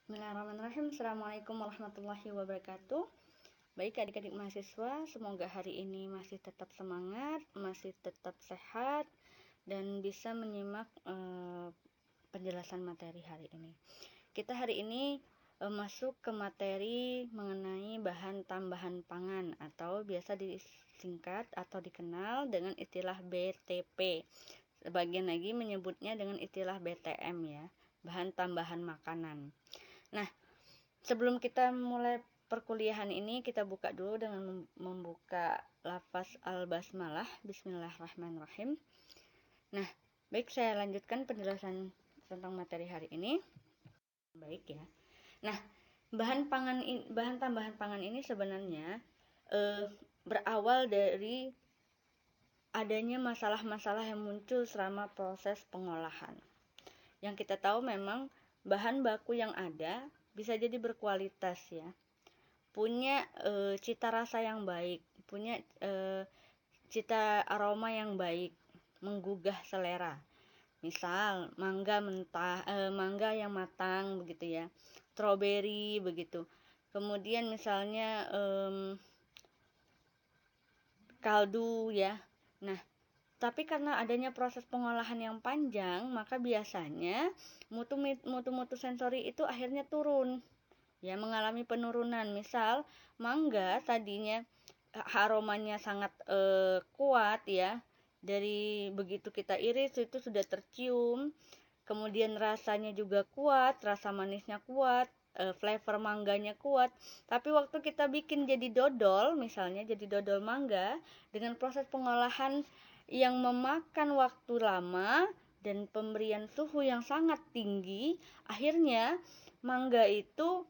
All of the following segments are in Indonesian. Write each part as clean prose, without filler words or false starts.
Bismillahirrahmanirrahim. Assalamualaikum warahmatullahi wabarakatuh. Baik adik-adik mahasiswa, semoga hari ini masih tetap semangat, masih tetap sehat, dan bisa menyimak penjelasan materi hari ini. Kita hari ini masuk ke materi mengenai bahan tambahan pangan atau biasa disingkat atau dikenal dengan istilah BTP. Sebagian lagi menyebutnya dengan istilah BTM ya, bahan tambahan makanan. Nah, sebelum kita mulai perkuliahan ini, kita buka dulu dengan membuka lafaz al-basmalah. Bismillahirrahmanirrahim. Nah, baik, saya lanjutkan penjelasan tentang materi hari ini. Baik ya. Nah, bahan tambahan pangan ini sebenarnya berawal dari adanya masalah-masalah yang muncul selama proses pengolahan. Yang kita tahu memang bahan baku yang ada bisa jadi berkualitas ya, punya cita rasa yang baik, punya cita aroma yang baik, menggugah selera. Misal mangga mentah, mangga yang matang begitu ya, stroberi begitu. Kemudian misalnya kaldu ya. Nah, tapi karena adanya proses pengolahan yang panjang, maka biasanya mutu-mutu sensori itu akhirnya turun, ya, mengalami penurunan. Misal mangga tadinya aromanya sangat kuat ya, dari begitu kita iris itu sudah tercium, kemudian rasanya juga kuat, rasa manisnya kuat, flavor mangganya kuat. Tapi waktu kita bikin jadi dodol, misalnya jadi dodol mangga dengan proses pengolahan yang memakan waktu lama dan pemberian suhu yang sangat tinggi, akhirnya mangga itu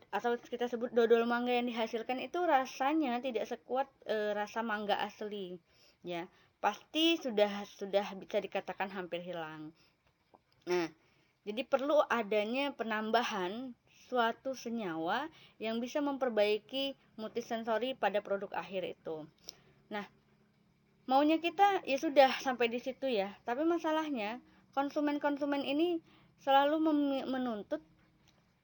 atau kita sebut dodol mangga yang dihasilkan itu rasanya tidak sekuat rasa mangga asli ya, pasti sudah bisa dikatakan hampir hilang. Nah, jadi perlu adanya penambahan suatu senyawa yang bisa memperbaiki multisensori pada produk akhir itu. Nah, maunya kita ya sudah sampai di situ ya, tapi masalahnya konsumen-konsumen ini selalu menuntut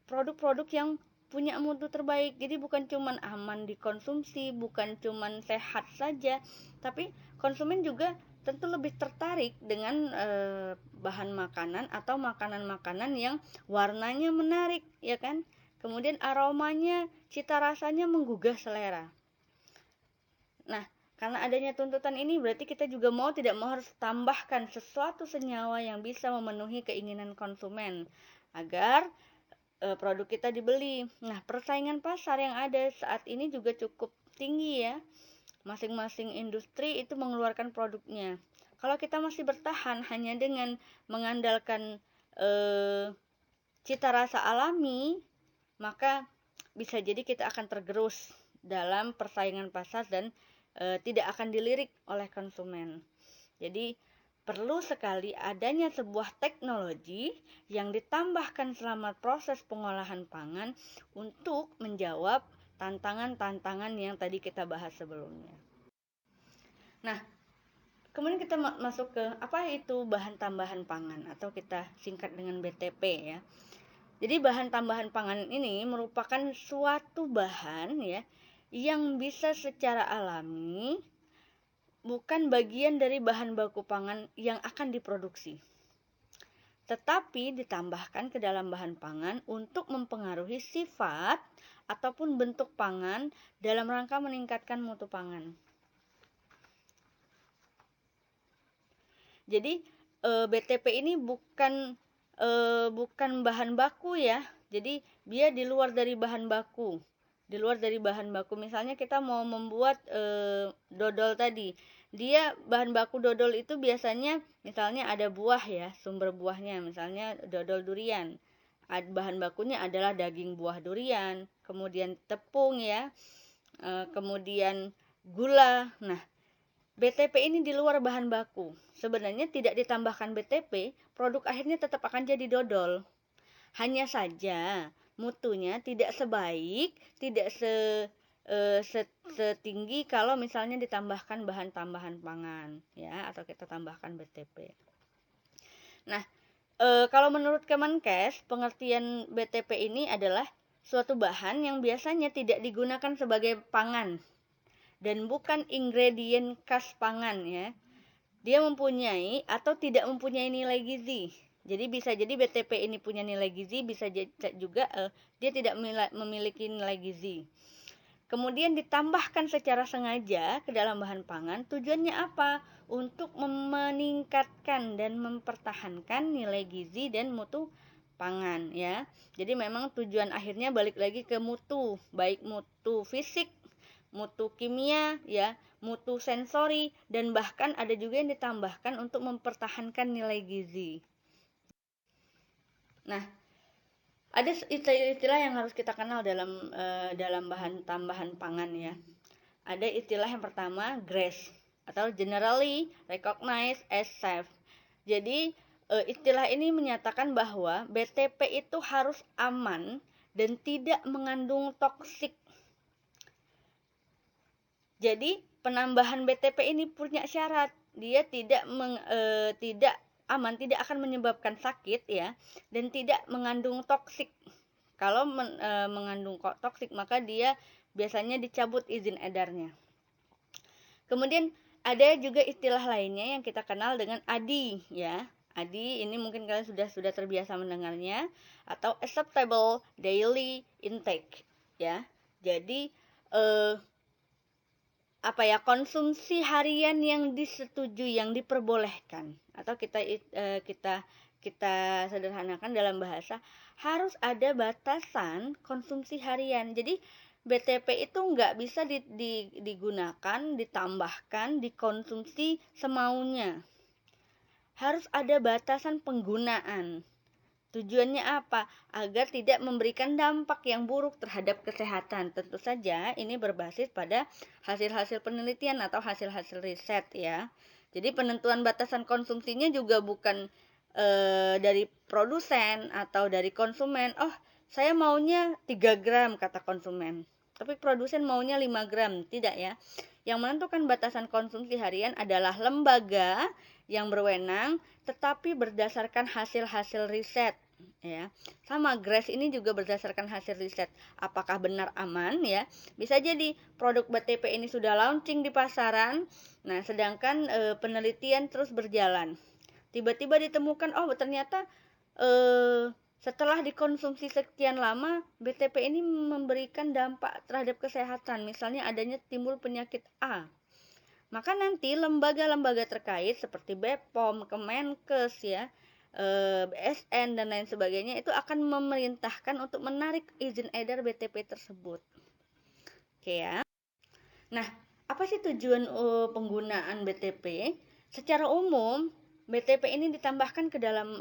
produk-produk yang punya mutu terbaik. Jadi bukan cuman aman dikonsumsi, bukan cuman sehat saja, tapi konsumen juga tentu lebih tertarik dengan bahan makanan atau makanan-makanan yang warnanya menarik, ya kan? Kemudian aromanya, cita rasanya menggugah selera. Nah, karena adanya tuntutan ini berarti kita juga mau tidak mau harus tambahkan sesuatu senyawa yang bisa memenuhi keinginan konsumen agar produk kita dibeli. Nah, persaingan pasar yang ada saat ini juga cukup tinggi ya. Masing-masing industri itu mengeluarkan produknya. Kalau kita masih bertahan hanya dengan mengandalkan cita rasa alami, maka bisa jadi kita akan tergerus dalam persaingan pasar dan tidak akan dilirik oleh konsumen. Jadi perlu sekali adanya sebuah teknologi yang ditambahkan selama proses pengolahan pangan untuk menjawab tantangan-tantangan yang tadi kita bahas sebelumnya. Nah, kemudian kita masuk ke apa itu bahan tambahan pangan atau kita singkat dengan BTP ya. Jadi bahan tambahan pangan ini merupakan suatu bahan ya yang bisa secara alami bukan bagian dari bahan baku pangan yang akan diproduksi, tetapi ditambahkan ke dalam bahan pangan untuk mempengaruhi sifat ataupun bentuk pangan dalam rangka meningkatkan mutu pangan. Jadi BTP ini bukan bahan baku ya. Jadi dia di luar dari bahan baku. Di luar dari bahan baku. Misalnya kita mau membuat dodol tadi. Dia bahan baku dodol itu biasanya misalnya ada buah ya, sumber buahnya. Misalnya dodol durian. Bahan bakunya adalah daging buah durian, kemudian tepung ya, kemudian gula. Nah, BTP ini di luar bahan baku. Sebenarnya tidak ditambahkan BTP, produk akhirnya tetap akan jadi dodol. Hanya saja mutunya tidak sebaik, tidak setinggi kalau misalnya ditambahkan bahan tambahan pangan ya, atau kita tambahkan BTP. Nah, Kalau menurut Kemenkes, pengertian BTP ini adalah suatu bahan yang biasanya tidak digunakan sebagai pangan dan bukan ingredient khas pangan ya. Dia mempunyai atau tidak mempunyai nilai gizi. Jadi bisa jadi BTP ini punya nilai gizi, bisa juga dia tidak memiliki nilai gizi. Kemudian ditambahkan secara sengaja ke dalam bahan pangan, tujuannya apa? Untuk meningkatkan dan mempertahankan nilai gizi dan mutu pangan ya. Jadi memang tujuan akhirnya balik lagi ke mutu, baik mutu fisik, mutu kimia ya, mutu sensori, dan bahkan ada juga yang ditambahkan untuk mempertahankan nilai gizi. Nah, ada istilah-istilah yang harus kita kenal dalam bahan tambahan pangan ya. Ada istilah yang pertama GRAS atau Generally Recognized as Safe. Jadi istilah ini menyatakan bahwa BTP itu harus aman dan tidak mengandung toksik. Jadi penambahan BTP ini punya syarat, dia tidak aman, tidak akan menyebabkan sakit ya, dan tidak mengandung toksik. Kalau mengandung toksik maka dia biasanya dicabut izin edarnya. Kemudian ada juga istilah lainnya yang kita kenal dengan ADI ya. ADI ini mungkin kalian sudah terbiasa mendengarnya, atau acceptable daily intake ya. Jadi konsumsi harian yang disetujui, yang diperbolehkan, atau kita sederhanakan dalam bahasa, harus ada batasan konsumsi harian. Jadi BTP itu nggak bisa digunakan, ditambahkan, dikonsumsi semaunya. Harus ada batasan penggunaan. Tujuannya apa? Agar tidak memberikan dampak yang buruk terhadap kesehatan. Tentu saja ini berbasis pada hasil-hasil penelitian atau hasil-hasil riset ya. Jadi penentuan batasan konsumsinya juga bukan dari produsen atau dari konsumen. Oh, saya maunya 3 gram kata konsumen. Tapi produsen maunya 5 gram. Tidak ya. Yang menentukan batasan konsumsi harian adalah lembaga yang berwenang, tetapi berdasarkan hasil-hasil riset ya. Sama GRAS ini juga berdasarkan hasil riset. Apakah benar aman ya? Bisa jadi produk BTP ini sudah launching di pasaran. Nah, sedangkan penelitian terus berjalan. Tiba-tiba ditemukan ternyata setelah dikonsumsi sekian lama BTP ini memberikan dampak terhadap kesehatan. Misalnya adanya timbul penyakit A. Maka nanti lembaga-lembaga terkait seperti BPOM, Kemenkes ya, BSN dan lain sebagainya itu akan memerintahkan untuk menarik izin edar BTP tersebut. Oke ya. Nah, apa sih tujuan penggunaan BTP? Secara umum, BTP ini ditambahkan ke dalam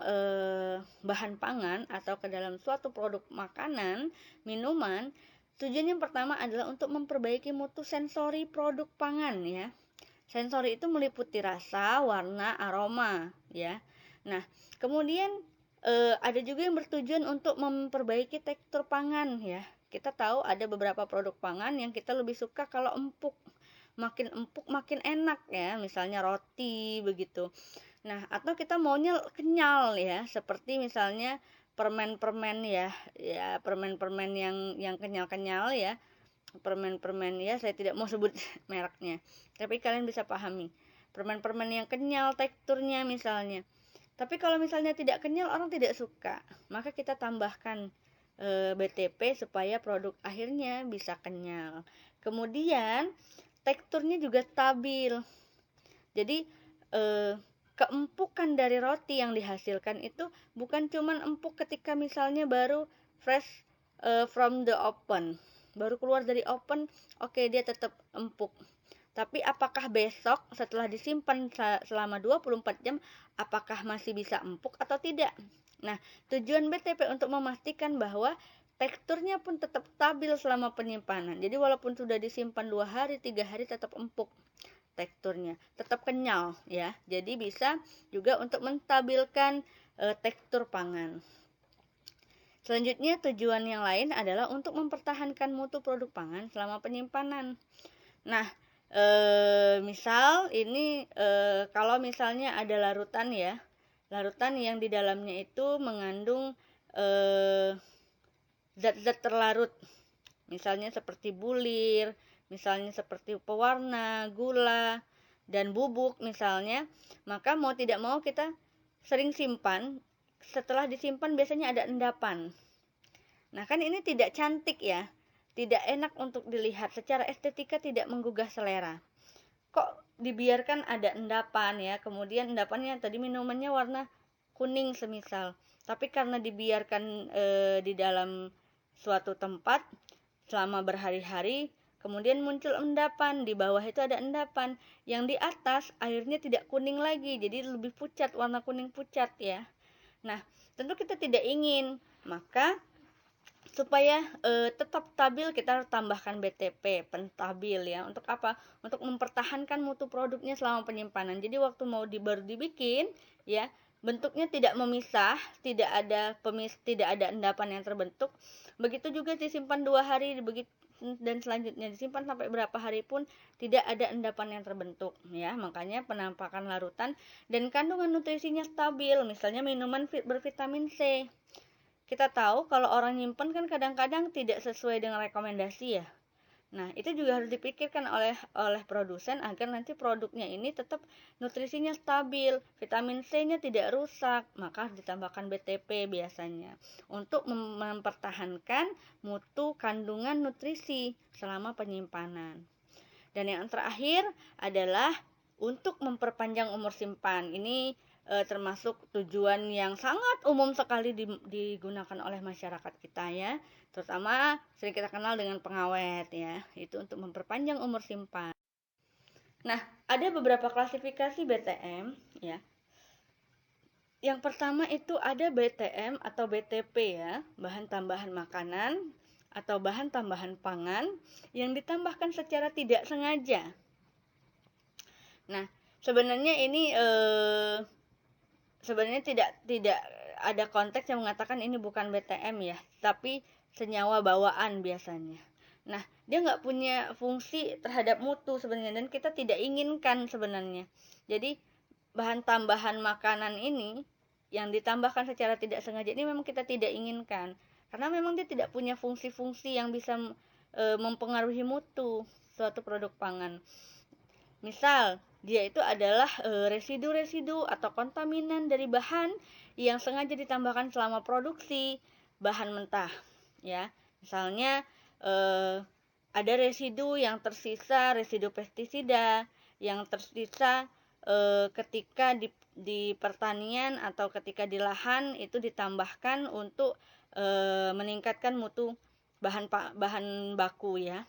bahan pangan atau ke dalam suatu produk makanan, minuman. Tujuan yang pertama adalah untuk memperbaiki mutu sensori produk pangan ya. Sensori itu meliputi rasa, warna, aroma ya. Nah, kemudian ada juga yang bertujuan untuk memperbaiki tekstur pangan ya. Kita tahu ada beberapa produk pangan yang kita lebih suka kalau empuk. Makin empuk makin enak ya, misalnya roti begitu. Nah, atau kita maunya kenyal ya, seperti misalnya permen-permen ya, permen-permen yang kenyal-kenyal ya. Permen-permen ya, saya tidak mau sebut mereknya, tapi kalian bisa pahami. Permen-permen yang kenyal teksturnya misalnya. Tapi kalau misalnya tidak kenyal, orang tidak suka. Maka kita tambahkan BTP supaya produk akhirnya bisa kenyal. Kemudian teksturnya juga stabil. Jadi keempukan dari roti yang dihasilkan itu bukan cuman empuk ketika misalnya baru fresh from the oven, baru keluar dari oven, oke, dia tetap empuk. Tapi apakah besok setelah disimpan selama 24 jam, apakah masih bisa empuk atau tidak? Nah, tujuan BTP untuk memastikan bahwa teksturnya pun tetap stabil selama penyimpanan. Jadi walaupun sudah disimpan 2 hari, 3 hari tetap empuk teksturnya, tetap kenyal ya. Jadi bisa juga untuk menstabilkan tekstur pangan. Selanjutnya, tujuan yang lain adalah untuk mempertahankan mutu produk pangan selama penyimpanan. Nah, misal ini kalau misalnya ada larutan ya, larutan yang di dalamnya itu mengandung zat-zat terlarut, misalnya seperti bulir, misalnya seperti pewarna, gula, dan bubuk misalnya, maka mau tidak mau kita sering simpan. Setelah disimpan biasanya ada endapan. Nah, kan ini tidak cantik ya, tidak enak untuk dilihat, secara estetika tidak menggugah selera. Kok dibiarkan ada endapan ya, kemudian endapannya tadi minumannya warna kuning semisal, tapi karena dibiarkan di dalam suatu tempat selama berhari-hari, kemudian muncul endapan, di bawah itu ada endapan, yang di atas airnya tidak kuning lagi, jadi lebih pucat, warna kuning pucat ya. Nah, tentu kita tidak ingin, maka supaya tetap stabil kita harus tambahkan BTP, penstabil ya. Untuk apa? Untuk mempertahankan mutu produknya selama penyimpanan. Jadi waktu mau baru dibikin ya, bentuknya tidak memisah, tidak ada endapan yang terbentuk. Begitu juga disimpan 2 hari dan selanjutnya disimpan sampai berapa hari pun tidak ada endapan yang terbentuk ya. Makanya penampakan larutan dan kandungan nutrisinya stabil. Misalnya minuman bervitamin C. Kita tahu kalau orang nyimpen kan kadang-kadang tidak sesuai dengan rekomendasi ya. Nah, itu juga harus dipikirkan oleh produsen agar nanti produknya ini tetap nutrisinya stabil, vitamin C-nya tidak rusak, maka harus ditambahkan BTP biasanya untuk mempertahankan mutu kandungan nutrisi selama penyimpanan. Dan yang terakhir adalah untuk memperpanjang umur simpan. Ini termasuk tujuan yang sangat umum sekali digunakan oleh masyarakat kita ya, terutama sering kita kenal dengan pengawet ya, itu untuk memperpanjang umur simpan. Nah, ada beberapa klasifikasi BTM ya. Yang pertama itu ada BTM atau BTP ya, bahan tambahan makanan atau bahan tambahan pangan yang ditambahkan secara tidak sengaja. Nah, sebenarnya ini sebenarnya tidak ada konteks yang mengatakan ini bukan BTM ya, tapi senyawa bawaan biasanya. Nah, dia nggak punya fungsi terhadap mutu sebenarnya, dan kita tidak inginkan sebenarnya. Jadi bahan tambahan makanan ini yang ditambahkan secara tidak sengaja ini memang kita tidak inginkan, karena memang dia tidak punya fungsi-fungsi yang bisa mempengaruhi mutu suatu produk pangan. Misal, dia itu adalah residu-residu atau kontaminan dari bahan yang sengaja ditambahkan selama produksi bahan mentah ya. Misalnya ada residu yang tersisa, residu pestisida yang tersisa ketika di pertanian atau ketika di lahan itu ditambahkan untuk meningkatkan mutu bahan baku ya.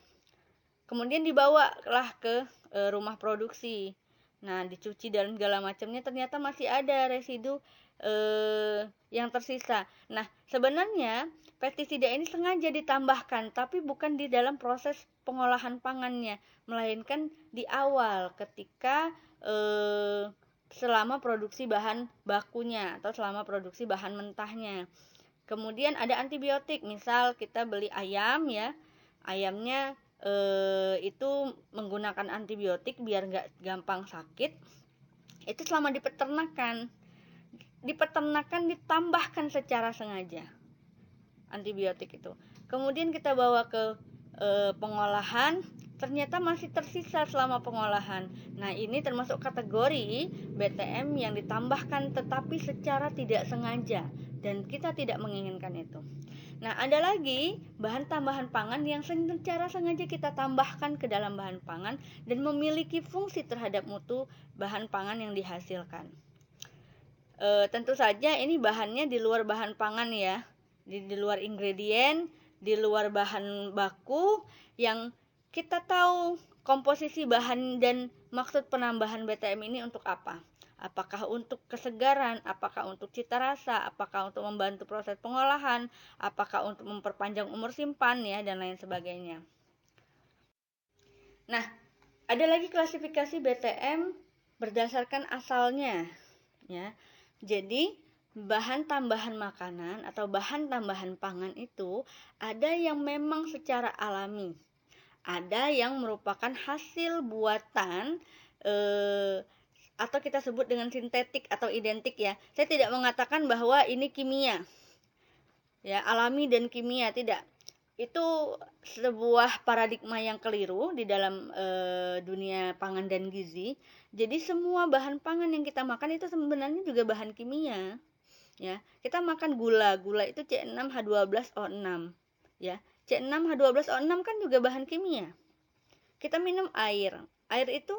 Kemudian dibawalah ke rumah produksi. Nah, dicuci dan segala macamnya, ternyata masih ada residu yang tersisa. Nah, sebenarnya pestisida ini sengaja ditambahkan, tapi bukan di dalam proses pengolahan pangannya, melainkan di awal ketika selama produksi bahan bakunya atau selama produksi bahan mentahnya. Kemudian ada antibiotik, misal kita beli ayam ya, ayamnya itu menggunakan antibiotik biar nggak gampang sakit. Itu selama di peternakan ditambahkan secara sengaja antibiotik itu. Kemudian kita bawa ke pengolahan, ternyata masih tersisa selama pengolahan. Nah, ini termasuk kategori BTM yang ditambahkan tetapi secara tidak sengaja dan kita tidak menginginkan itu. Nah, ada lagi bahan tambahan pangan yang secara sengaja kita tambahkan ke dalam bahan pangan dan memiliki fungsi terhadap mutu bahan pangan yang dihasilkan. Tentu saja ini bahannya di luar bahan pangan ya, di luar ingredient, di luar bahan baku yang kita tahu komposisi bahan dan maksud penambahan BTM ini untuk apa. Apakah untuk kesegaran, apakah untuk cita rasa, apakah untuk membantu proses pengolahan, apakah untuk memperpanjang umur simpan ya, dan lain sebagainya. Nah, ada lagi klasifikasi BTM berdasarkan asalnya ya. Jadi bahan tambahan makanan atau bahan tambahan pangan itu ada yang memang secara alami, ada yang merupakan hasil buatan atau kita sebut dengan sintetik atau identik ya. Saya tidak mengatakan bahwa ini kimia, ya, alami dan kimia, tidak. Itu sebuah paradigma yang keliru di dalam dunia pangan dan gizi. Jadi semua bahan pangan yang kita makan itu sebenarnya juga bahan kimia, ya. Kita makan gula, gula itu C6H12O6, ya. C6H12O6 kan juga bahan kimia. Kita minum air. Air itu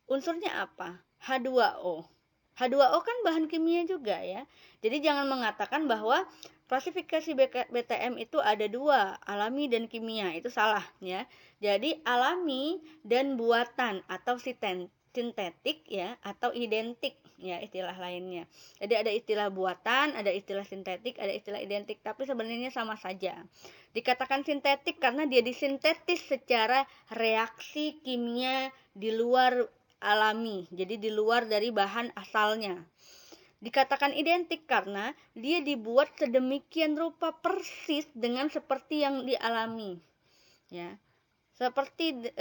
unsurnya apa? H2O. H2O kan bahan kimia juga, ya. Jadi jangan mengatakan bahwa klasifikasi BTM itu ada dua, alami dan kimia. Itu salah, ya. Jadi alami dan buatan atau sintetik, ya, atau identik, ya, istilah lainnya. Jadi ada istilah buatan, ada istilah sintetik, ada istilah identik, tapi sebenarnya sama saja. Dikatakan sintetik karena dia disintetis secara reaksi kimia di luar alami, jadi di luar dari bahan asalnya. Dikatakan identik karena dia dibuat sedemikian rupa persis dengan seperti yang dialami, ya. Seperti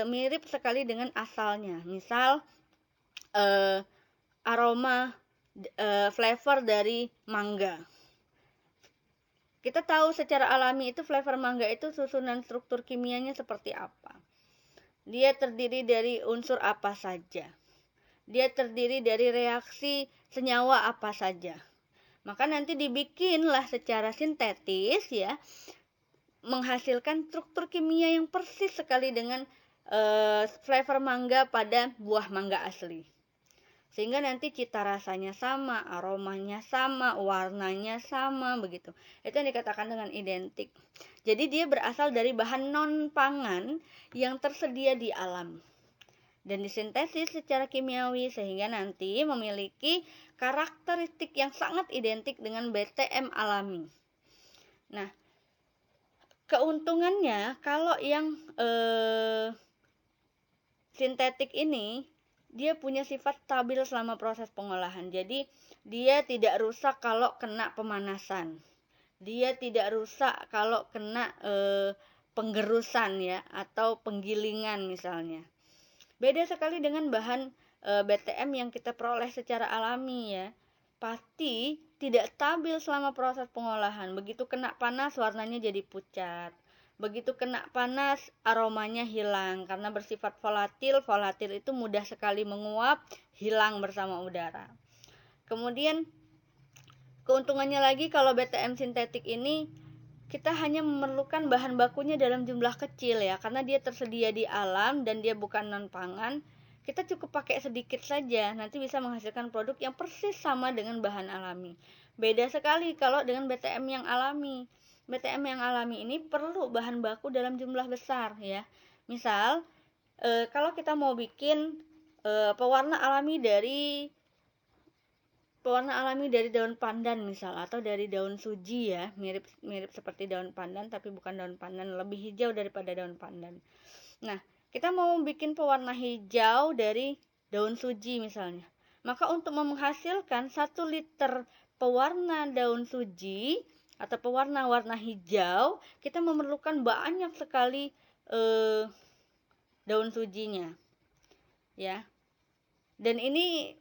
mirip sekali dengan asalnya. Misal aroma flavor dari mangga. Kita tahu secara alami itu flavor mangga itu susunan struktur kimianya seperti apa. Dia terdiri dari unsur apa saja. Dia terdiri dari reaksi senyawa apa saja. Maka nanti dibikinlah secara sintetis, ya, menghasilkan struktur kimia yang persis sekali dengan flavor mangga pada buah mangga asli. Sehingga nanti cita rasanya sama, aromanya sama, warnanya sama, begitu. Itu yang dikatakan dengan identik. Jadi dia berasal dari bahan non-pangan yang tersedia di alam dan disintesis secara kimiawi sehingga nanti memiliki karakteristik yang sangat identik dengan BTM alami. Nah, keuntungannya kalau yang sintetik ini dia punya sifat stabil selama proses pengolahan. Jadi dia tidak rusak kalau kena pemanasan. Dia tidak rusak kalau kena penggerusan, ya, atau penggilingan misalnya. Beda sekali dengan bahan BTM yang kita peroleh secara alami, ya. Pasti tidak stabil selama proses pengolahan. Begitu kena panas warnanya jadi pucat. Begitu kena panas aromanya hilang karena bersifat volatil. Volatil itu mudah sekali menguap, hilang bersama udara. Kemudian keuntungannya lagi kalau BTM sintetik ini kita hanya memerlukan bahan bakunya dalam jumlah kecil, ya, karena dia tersedia di alam dan dia bukan non pangan. Kita cukup pakai sedikit saja, nanti bisa menghasilkan produk yang persis sama dengan bahan alami. Beda sekali kalau dengan BTM yang alami. BTM yang alami ini perlu bahan baku dalam jumlah besar, ya. Misal kalau kita mau bikin pewarna alami dari daun pandan misal, atau dari daun suji, ya, mirip seperti daun pandan tapi bukan daun pandan, lebih hijau daripada daun pandan. Nah, kita mau bikin pewarna hijau dari daun suji misalnya. Maka untuk menghasilkan 1 liter pewarna daun suji atau pewarna warna hijau, kita memerlukan banyak sekali daun sujinya, ya. Dan ini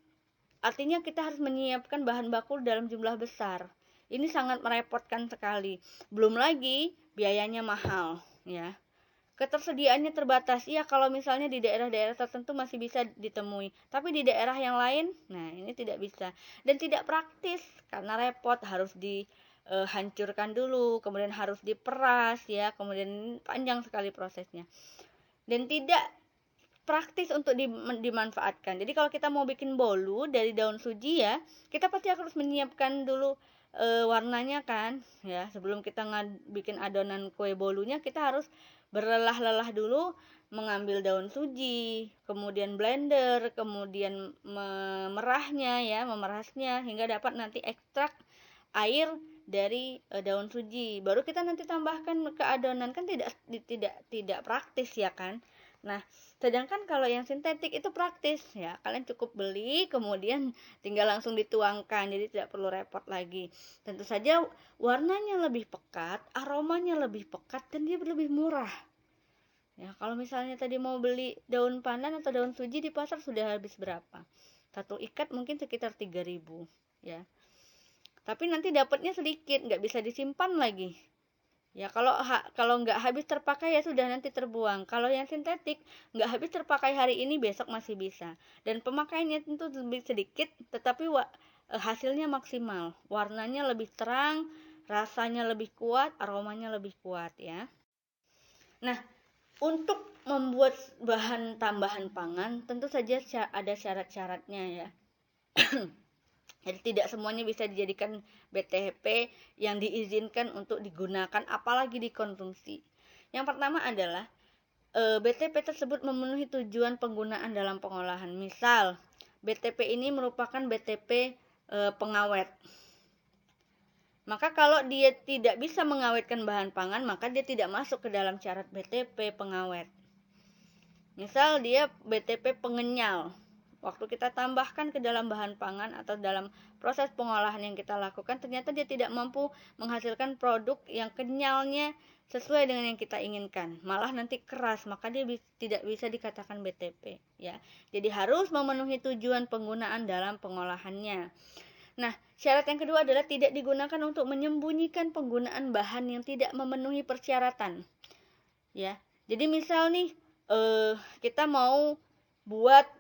artinya kita harus menyiapkan bahan baku dalam jumlah besar. Ini sangat merepotkan sekali. Belum lagi biayanya mahal, ya. Ketersediaannya terbatas. Iya, kalau misalnya di daerah-daerah tertentu masih bisa ditemui, tapi di daerah yang lain, nah ini tidak bisa dan tidak praktis karena repot, harus dihancurkan dulu, kemudian harus diperas, ya, kemudian panjang sekali prosesnya dan tidak praktis untuk dimanfaatkan. Jadi kalau kita mau bikin bolu dari daun suji, ya, kita pasti harus menyiapkan dulu warnanya kan, ya. Sebelum kita bikin adonan kue bolunya, kita harus berlelah-lelah dulu mengambil daun suji, kemudian blender, kemudian memerahnya, ya, memerasnya hingga dapat nanti ekstrak air dari daun suji. Baru kita nanti tambahkan ke adonan, kan tidak praktis, ya kan. Nah, sedangkan kalau yang sintetik itu praktis, ya. Kalian cukup beli, kemudian tinggal langsung dituangkan, jadi tidak perlu repot lagi. Tentu saja warnanya lebih pekat, aromanya lebih pekat, dan dia lebih murah. Ya, kalau misalnya tadi mau beli daun pandan atau daun suji di pasar sudah habis berapa? Satu ikat mungkin sekitar 3.000 ya. Tapi nanti dapatnya sedikit, nggak bisa disimpan lagi. Ya kalau nggak habis terpakai ya sudah nanti terbuang. Kalau yang sintetik nggak habis terpakai hari ini besok masih bisa. Dan pemakaiannya tentu lebih sedikit, tetapi hasilnya maksimal. Warnanya lebih terang, rasanya lebih kuat, aromanya lebih kuat ya. Nah, untuk membuat bahan tambahan pangan tentu saja ada syarat-syaratnya ya. Jadi tidak semuanya bisa dijadikan BTP yang diizinkan untuk digunakan apalagi dikonsumsi. Yang pertama adalah BTP tersebut memenuhi tujuan penggunaan dalam pengolahan. Misal, BTP ini merupakan BTP pengawet. Maka kalau dia tidak bisa mengawetkan bahan pangan, maka dia tidak masuk ke dalam syarat BTP pengawet. Misal dia BTP pengenyal. Waktu kita tambahkan ke dalam bahan pangan atau dalam proses pengolahan yang kita lakukan, ternyata dia tidak mampu menghasilkan produk yang kenyalnya sesuai dengan yang kita inginkan. Malah nanti keras, maka dia tidak bisa dikatakan BTP ya. Jadi harus memenuhi tujuan penggunaan dalam pengolahannya. Nah, syarat yang kedua adalah tidak digunakan untuk menyembunyikan penggunaan bahan yang tidak memenuhi persyaratan. Ya. Jadi misal nih kita mau buat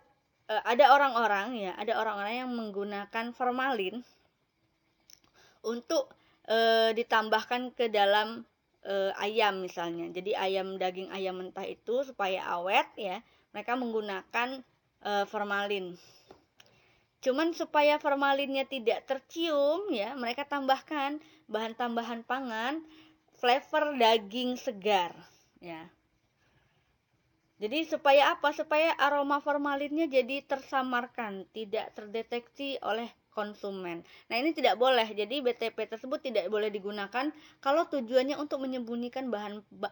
ada orang-orang yang menggunakan formalin untuk ditambahkan ke dalam ayam misalnya. Jadi daging ayam mentah itu supaya awet ya, mereka menggunakan formalin. Cuman supaya formalinnya tidak tercium ya, mereka tambahkan bahan tambahan pangan flavor daging segar ya. Jadi supaya apa? Supaya aroma formalinnya jadi tersamarkan, tidak terdeteksi oleh konsumen. Nah, ini tidak boleh. Jadi BTP tersebut tidak boleh digunakan kalau tujuannya untuk menyembunyikan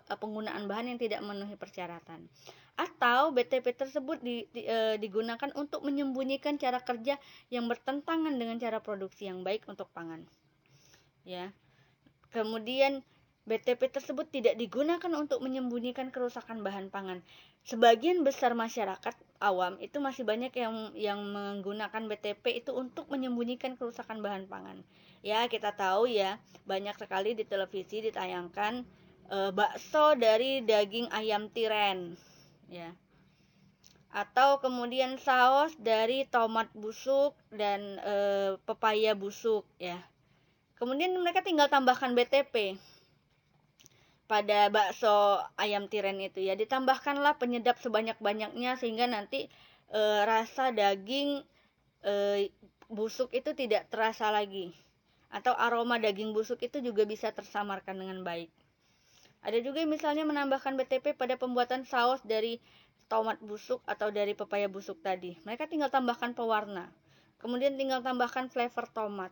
penggunaan bahan yang tidak memenuhi persyaratan. Atau BTP tersebut digunakan untuk menyembunyikan cara kerja yang bertentangan dengan cara produksi yang baik untuk pangan. Ya. Kemudian BTP tersebut tidak digunakan untuk menyembunyikan kerusakan bahan pangan. Sebagian besar masyarakat awam itu masih banyak yang menggunakan BTP itu untuk menyembunyikan kerusakan bahan pangan. Ya, kita tahu ya, banyak sekali di televisi ditayangkan bakso dari daging ayam tiren, ya. Atau kemudian saus dari tomat busuk dan pepaya busuk, ya. Kemudian mereka tinggal tambahkan BTP pada bakso ayam tiren itu ya, ditambahkanlah penyedap sebanyak-banyaknya sehingga nanti rasa daging busuk itu tidak terasa lagi, atau aroma daging busuk itu juga bisa tersamarkan dengan baik. Ada juga misalnya menambahkan BTP pada pembuatan saus dari tomat busuk atau dari pepaya busuk tadi. Mereka tinggal tambahkan pewarna, kemudian tinggal tambahkan flavor tomat.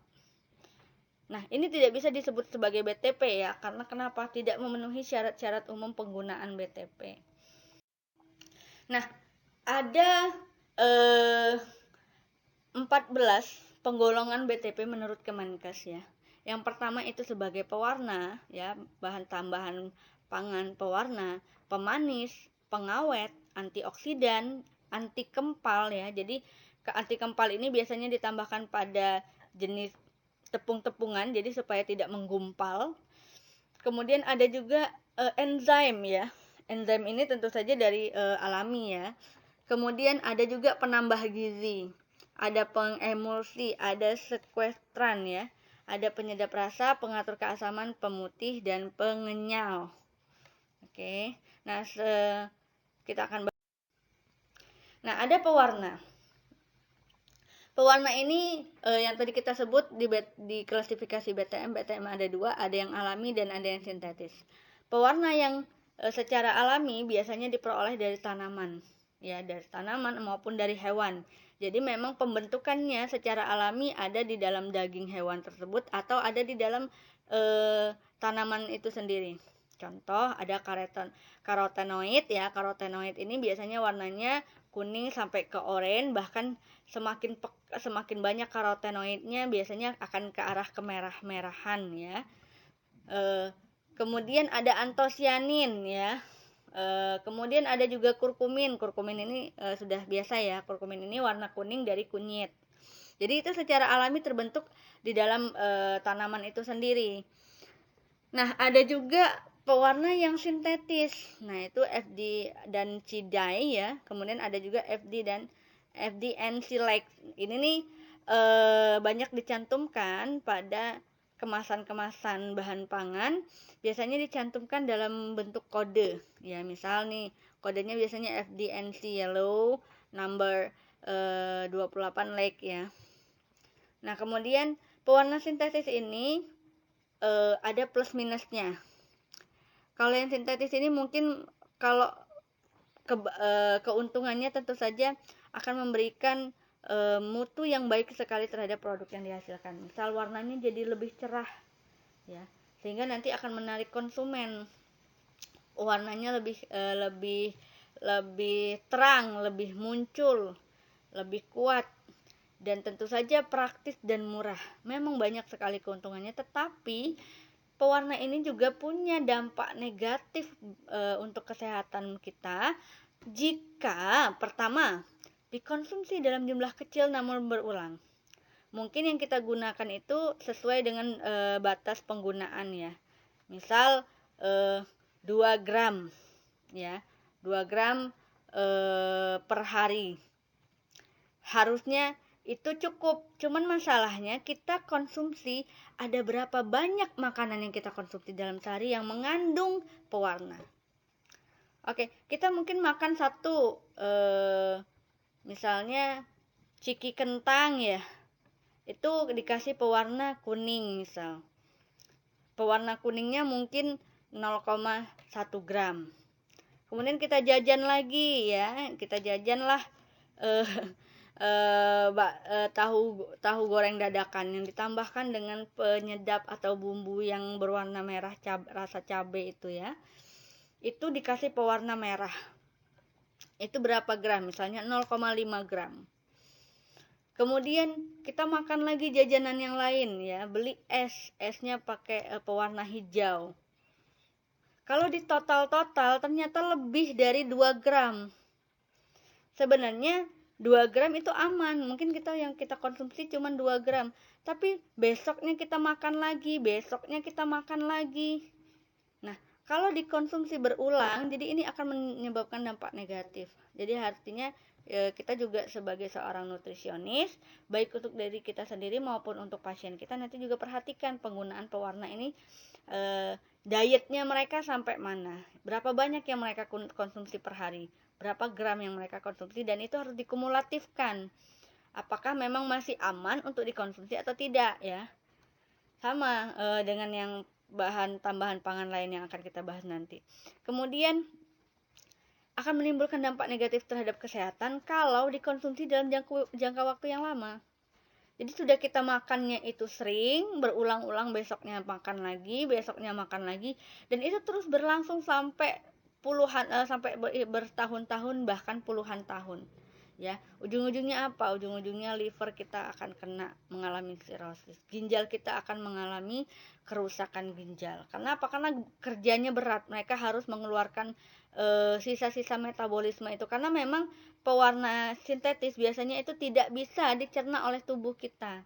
Nah, ini tidak bisa disebut sebagai BTP ya, karena kenapa? Tidak memenuhi syarat-syarat umum penggunaan BTP. Nah, ada 14 penggolongan BTP menurut Kemenkes ya. Yang pertama itu sebagai pewarna ya, bahan tambahan pangan pewarna, pemanis, pengawet, antioksidan, anti kempal ya. Jadi anti kempal ini biasanya ditambahkan pada jenis tepung-tepungan jadi supaya tidak menggumpal. Kemudian ada juga enzim ya. Enzim ini tentu saja dari alami ya. Kemudian ada juga penambah gizi, ada pengemulsi, ada sekuestran ya, ada penyedap rasa, pengatur keasaman, pemutih, dan pengenyal. Oke, nah kita akan bahas. Nah, ada pewarna. Pewarna ini yang tadi kita sebut di klasifikasi BTM ada dua, ada yang alami dan ada yang sintetis. Pewarna yang secara alami biasanya diperoleh dari tanaman, ya dari tanaman maupun dari hewan. Jadi memang pembentukannya secara alami ada di dalam daging hewan tersebut atau ada di dalam tanaman itu sendiri. Contoh ada karotenoid ya. Karotenoid ini biasanya warnanya kuning sampai ke oranye, bahkan semakin banyak karotenoidnya biasanya akan ke arah kemerah-merahan ya. Kemudian ada antosianin ya. Kemudian ada juga kurkumin. Kurkumin ini sudah biasa ya. Kurkumin ini warna kuning dari kunyit. Jadi itu secara alami terbentuk di dalam tanaman itu sendiri. Nah, ada juga pewarna yang sintetis. Nah, itu FD dan CDI ya. Kemudian ada juga FD dan FD-NC-like. Ini nih banyak dicantumkan pada kemasan-kemasan bahan pangan. Biasanya dicantumkan dalam bentuk kode. Ya, misal nih, kodenya biasanya FD-NC yellow number 28 like ya. Nah, kemudian pewarna sintetis ini ada plus minusnya. Kalau yang sintetis ini mungkin kalau keuntungannya tentu saja akan memberikan mutu yang baik sekali terhadap produk yang dihasilkan. Misal warnanya jadi lebih cerah ya, sehingga nanti akan menarik konsumen. Warnanya lebih terang, lebih muncul, lebih kuat, dan tentu saja praktis dan murah. Memang banyak sekali keuntungannya, tetapi pewarna ini juga punya dampak negatif untuk kesehatan kita jika pertama dikonsumsi dalam jumlah kecil namun berulang. Mungkin yang kita gunakan itu sesuai dengan batas penggunaan ya. Misal 2 gram ya. 2 gram per hari. Harusnya itu cukup, cuman masalahnya kita konsumsi ada berapa banyak makanan yang kita konsumsi dalam sehari yang mengandung pewarna. Oke, kita mungkin makan satu misalnya ciki kentang ya, itu dikasih pewarna kuning misal. Pewarna kuningnya mungkin 0,1 gram. Kemudian kita jajan lagi ya, kita jajanlah tahu goreng dadakan yang ditambahkan dengan penyedap atau bumbu yang berwarna merah rasa cabai itu ya. Itu dikasih pewarna merah. Itu berapa gram? Misalnya 0,5 gram. Kemudian kita makan lagi jajanan yang lain ya, beli esnya pakai pewarna hijau. Kalau di total ternyata lebih dari 2 gram. Sebenarnya 2 gram itu aman, mungkin yang kita konsumsi cuma 2 gram, tapi besoknya kita makan lagi, Nah, kalau dikonsumsi berulang, jadi ini akan menyebabkan dampak negatif. Jadi artinya kita juga sebagai seorang nutrisionis, baik untuk diri kita sendiri maupun untuk pasien kita, nanti juga perhatikan penggunaan pewarna ini, dietnya mereka sampai mana, berapa banyak yang mereka konsumsi per hari, berapa gram yang mereka konsumsi, dan itu harus dikumulatifkan. Apakah memang masih aman untuk dikonsumsi atau tidak ya. Sama dengan yang bahan tambahan pangan lain yang akan kita bahas nanti. Kemudian akan menimbulkan dampak negatif terhadap kesehatan kalau dikonsumsi dalam jangka waktu yang lama. Jadi sudah kita makannya itu sering, berulang-ulang, besoknya makan lagi, dan itu terus berlangsung sampai sampai bertahun-tahun bahkan puluhan tahun. Ya, ujung-ujungnya apa? Ujung-ujungnya liver kita akan mengalami sirosis. Ginjal kita akan mengalami kerusakan ginjal. Karena apa? Karena kerjanya berat. Mereka harus mengeluarkan sisa-sisa metabolisme itu, karena memang pewarna sintetis biasanya itu tidak bisa dicerna oleh tubuh kita.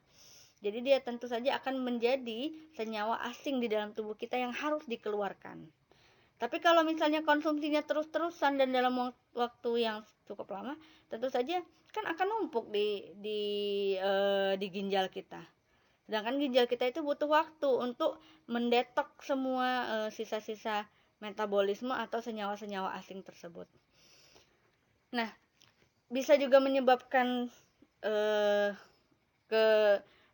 Jadi dia tentu saja akan menjadi senyawa asing di dalam tubuh kita yang harus dikeluarkan. Tapi kalau misalnya konsumsinya terus-terusan dan dalam waktu yang cukup lama, tentu saja kan akan numpuk di ginjal kita. Sedangkan ginjal kita itu butuh waktu untuk mendetok semua sisa-sisa metabolisme atau senyawa-senyawa asing tersebut. Nah, bisa juga menyebabkan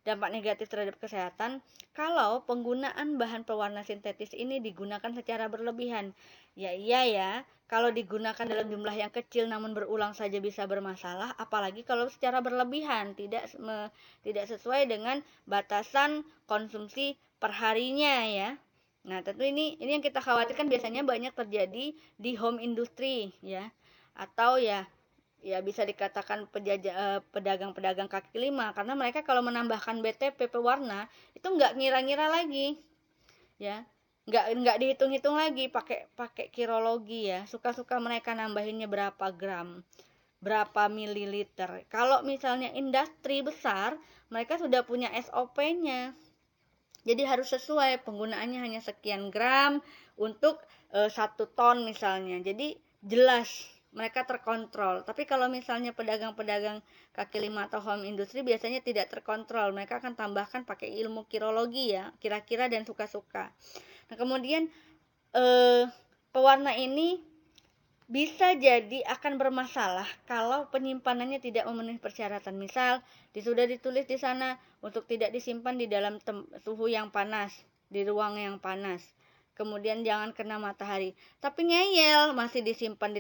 dampak negatif terhadap kesehatan kalau penggunaan bahan pewarna sintetis ini digunakan secara berlebihan. Ya, kalau digunakan dalam jumlah yang kecil namun berulang saja bisa bermasalah, apalagi kalau secara berlebihan, tidak sesuai dengan batasan konsumsi perharinya ya. Nah, tentu ini yang kita khawatirkan biasanya banyak terjadi di home industry ya, atau ya bisa dikatakan pedagang-pedagang kaki lima, karena mereka kalau menambahkan BTP pewarna itu nggak ngira-ngira lagi ya. nggak dihitung-hitung lagi pakai kirologi ya. Suka-suka mereka nambahinnya berapa gram, berapa mililiter. Kalau misalnya industri besar, mereka sudah punya SOP-nya. Jadi harus sesuai, penggunaannya hanya sekian gram untuk 1 ton misalnya. Jadi jelas mereka terkontrol. Tapi kalau misalnya pedagang-pedagang kaki lima atau home industry biasanya tidak terkontrol. Mereka akan tambahkan pakai ilmu kirologi ya, kira-kira dan suka-suka. Nah, kemudian pewarna ini bisa jadi akan bermasalah kalau penyimpanannya tidak memenuhi persyaratan. Misal, sudah ditulis di sana untuk tidak disimpan di dalam suhu yang panas, di ruang yang panas. Kemudian jangan kena matahari. Tapi ngeyel masih disimpan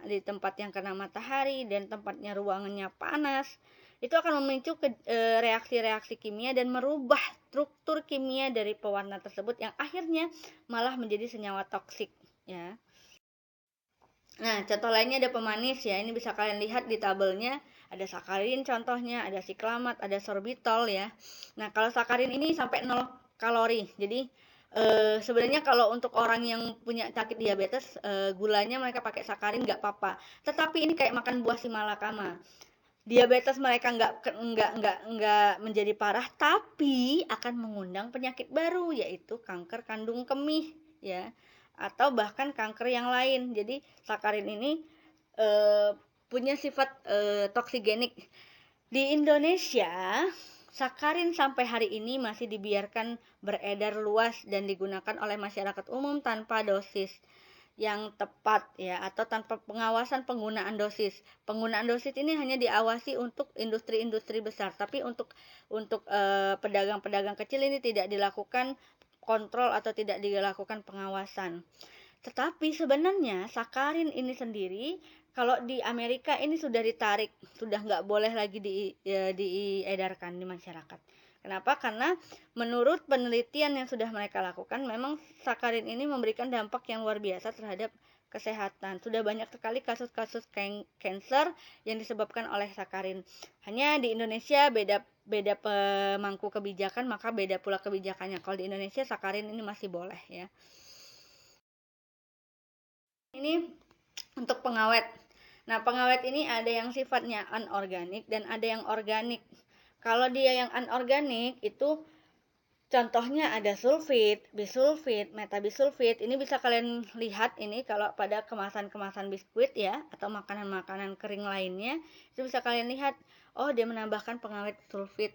di tempat yang kena matahari dan tempatnya ruangannya panas. Itu akan memicu reaksi-reaksi kimia dan merubah struktur kimia dari pewarna tersebut yang akhirnya malah menjadi senyawa toksik, ya. Nah, contoh lainnya ada pemanis ya. Ini bisa kalian lihat di tabelnya. Ada sakarin contohnya, ada siklamat, ada sorbitol ya. Nah, kalau sakarin ini sampai 0 kalori. Jadi sebenarnya kalau untuk orang yang punya sakit diabetes, gulanya mereka pakai sakarin nggak apa-apa. Tetapi ini kayak makan buah si malakama. Diabetes mereka nggak menjadi parah, tapi akan mengundang penyakit baru yaitu kanker kandung kemih ya, atau bahkan kanker yang lain. Jadi sakarin ini punya sifat toksigenik. Di Indonesia, sakarin sampai hari ini masih dibiarkan beredar luas dan digunakan oleh masyarakat umum tanpa dosis yang tepat ya, atau tanpa pengawasan penggunaan dosis. Penggunaan dosis ini hanya diawasi untuk industri-industri besar, tapi untuk pedagang-pedagang kecil ini tidak dilakukan kontrol atau tidak dilakukan pengawasan. Tetapi sebenarnya sakarin ini sendiri kalau di Amerika ini sudah ditarik, sudah nggak boleh lagi diedarkan di masyarakat. Kenapa? Karena menurut penelitian yang sudah mereka lakukan, memang sakarin ini memberikan dampak yang luar biasa terhadap kesehatan. Sudah banyak sekali kasus-kasus kanker yang disebabkan oleh sakarin. Hanya di Indonesia beda pemangku kebijakan, maka beda pula kebijakannya. Kalau di Indonesia sakarin ini masih boleh ya. Ini untuk pengawet. Nah, pengawet ini ada yang sifatnya anorganik dan ada yang organik. Kalau dia yang anorganik itu contohnya ada sulfit, bisulfit, metabisulfit. Ini bisa kalian lihat ini kalau pada kemasan-kemasan biskuit ya, atau makanan-makanan kering lainnya. Itu bisa kalian lihat, oh dia menambahkan pengawet sulfit.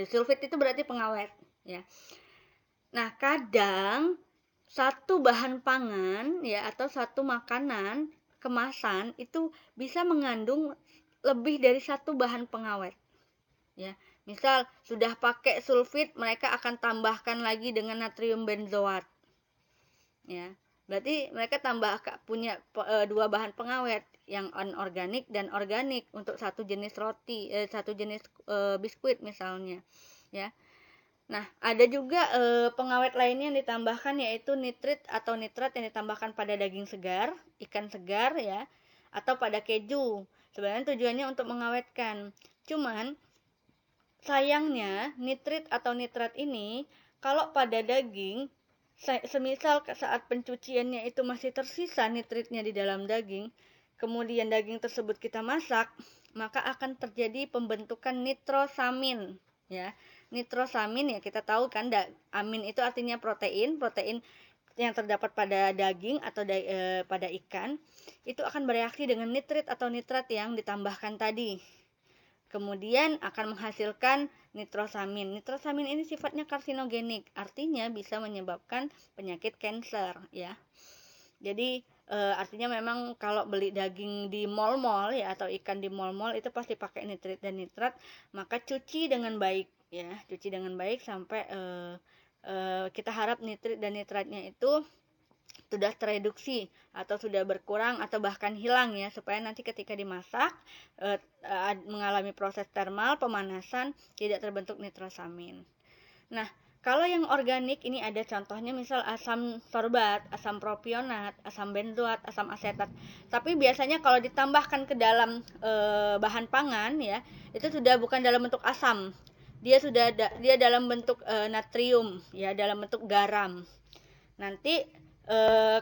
Sulfit itu berarti pengawet ya. Nah, kadang satu bahan pangan ya atau satu makanan kemasan itu bisa mengandung lebih dari satu bahan pengawet ya. Misal sudah pakai sulfit, mereka akan tambahkan lagi dengan natrium benzoat ya. Berarti mereka punya dua bahan pengawet, yang anorganik dan organik untuk satu jenis roti, satu jenis biskuit misalnya ya. Nah, ada juga pengawet lainnya yang ditambahkan yaitu nitrit atau nitrat yang ditambahkan pada daging segar, ikan segar ya, atau pada keju. Sebenarnya tujuannya untuk mengawetkan. Cuman sayangnya nitrit atau nitrat ini kalau pada daging, semisal saat pencuciannya itu masih tersisa nitritnya di dalam daging, kemudian daging tersebut kita masak, maka akan terjadi pembentukan nitrosamin ya. Nitrosamin ya kita tahu kan, amin itu artinya protein yang terdapat pada daging atau pada ikan itu akan bereaksi dengan nitrit atau nitrat yang ditambahkan tadi. Kemudian akan menghasilkan nitrosamin. Nitrosamin ini sifatnya karsinogenik, artinya bisa menyebabkan penyakit kanker ya. Jadi artinya memang kalau beli daging di mall-mall ya atau ikan di mall-mall itu pasti pakai nitrit dan nitrat, maka cuci dengan baik ya, cuci dengan baik sampai kita harap nitrit dan nitratnya itu sudah tereduksi atau sudah berkurang atau bahkan hilang ya, supaya nanti ketika dimasak mengalami proses termal pemanasan tidak terbentuk nitrosamin. Nah, kalau yang organik ini ada contohnya misal asam sorbat, asam propionat, asam benzoat, asam asetat. Tapi biasanya kalau ditambahkan ke dalam bahan pangan ya, itu sudah bukan dalam bentuk asam. Dia dalam bentuk natrium ya, dalam bentuk garam. Nanti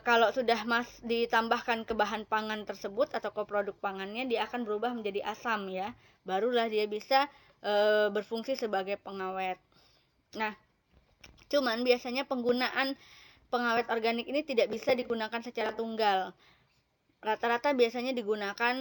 kalau sudah ditambahkan ke bahan pangan tersebut atau ke produk pangannya, dia akan berubah menjadi asam ya. Barulah dia bisa berfungsi sebagai pengawet. Nah, cuman biasanya penggunaan pengawet organik ini tidak bisa digunakan secara tunggal. Rata-rata biasanya digunakan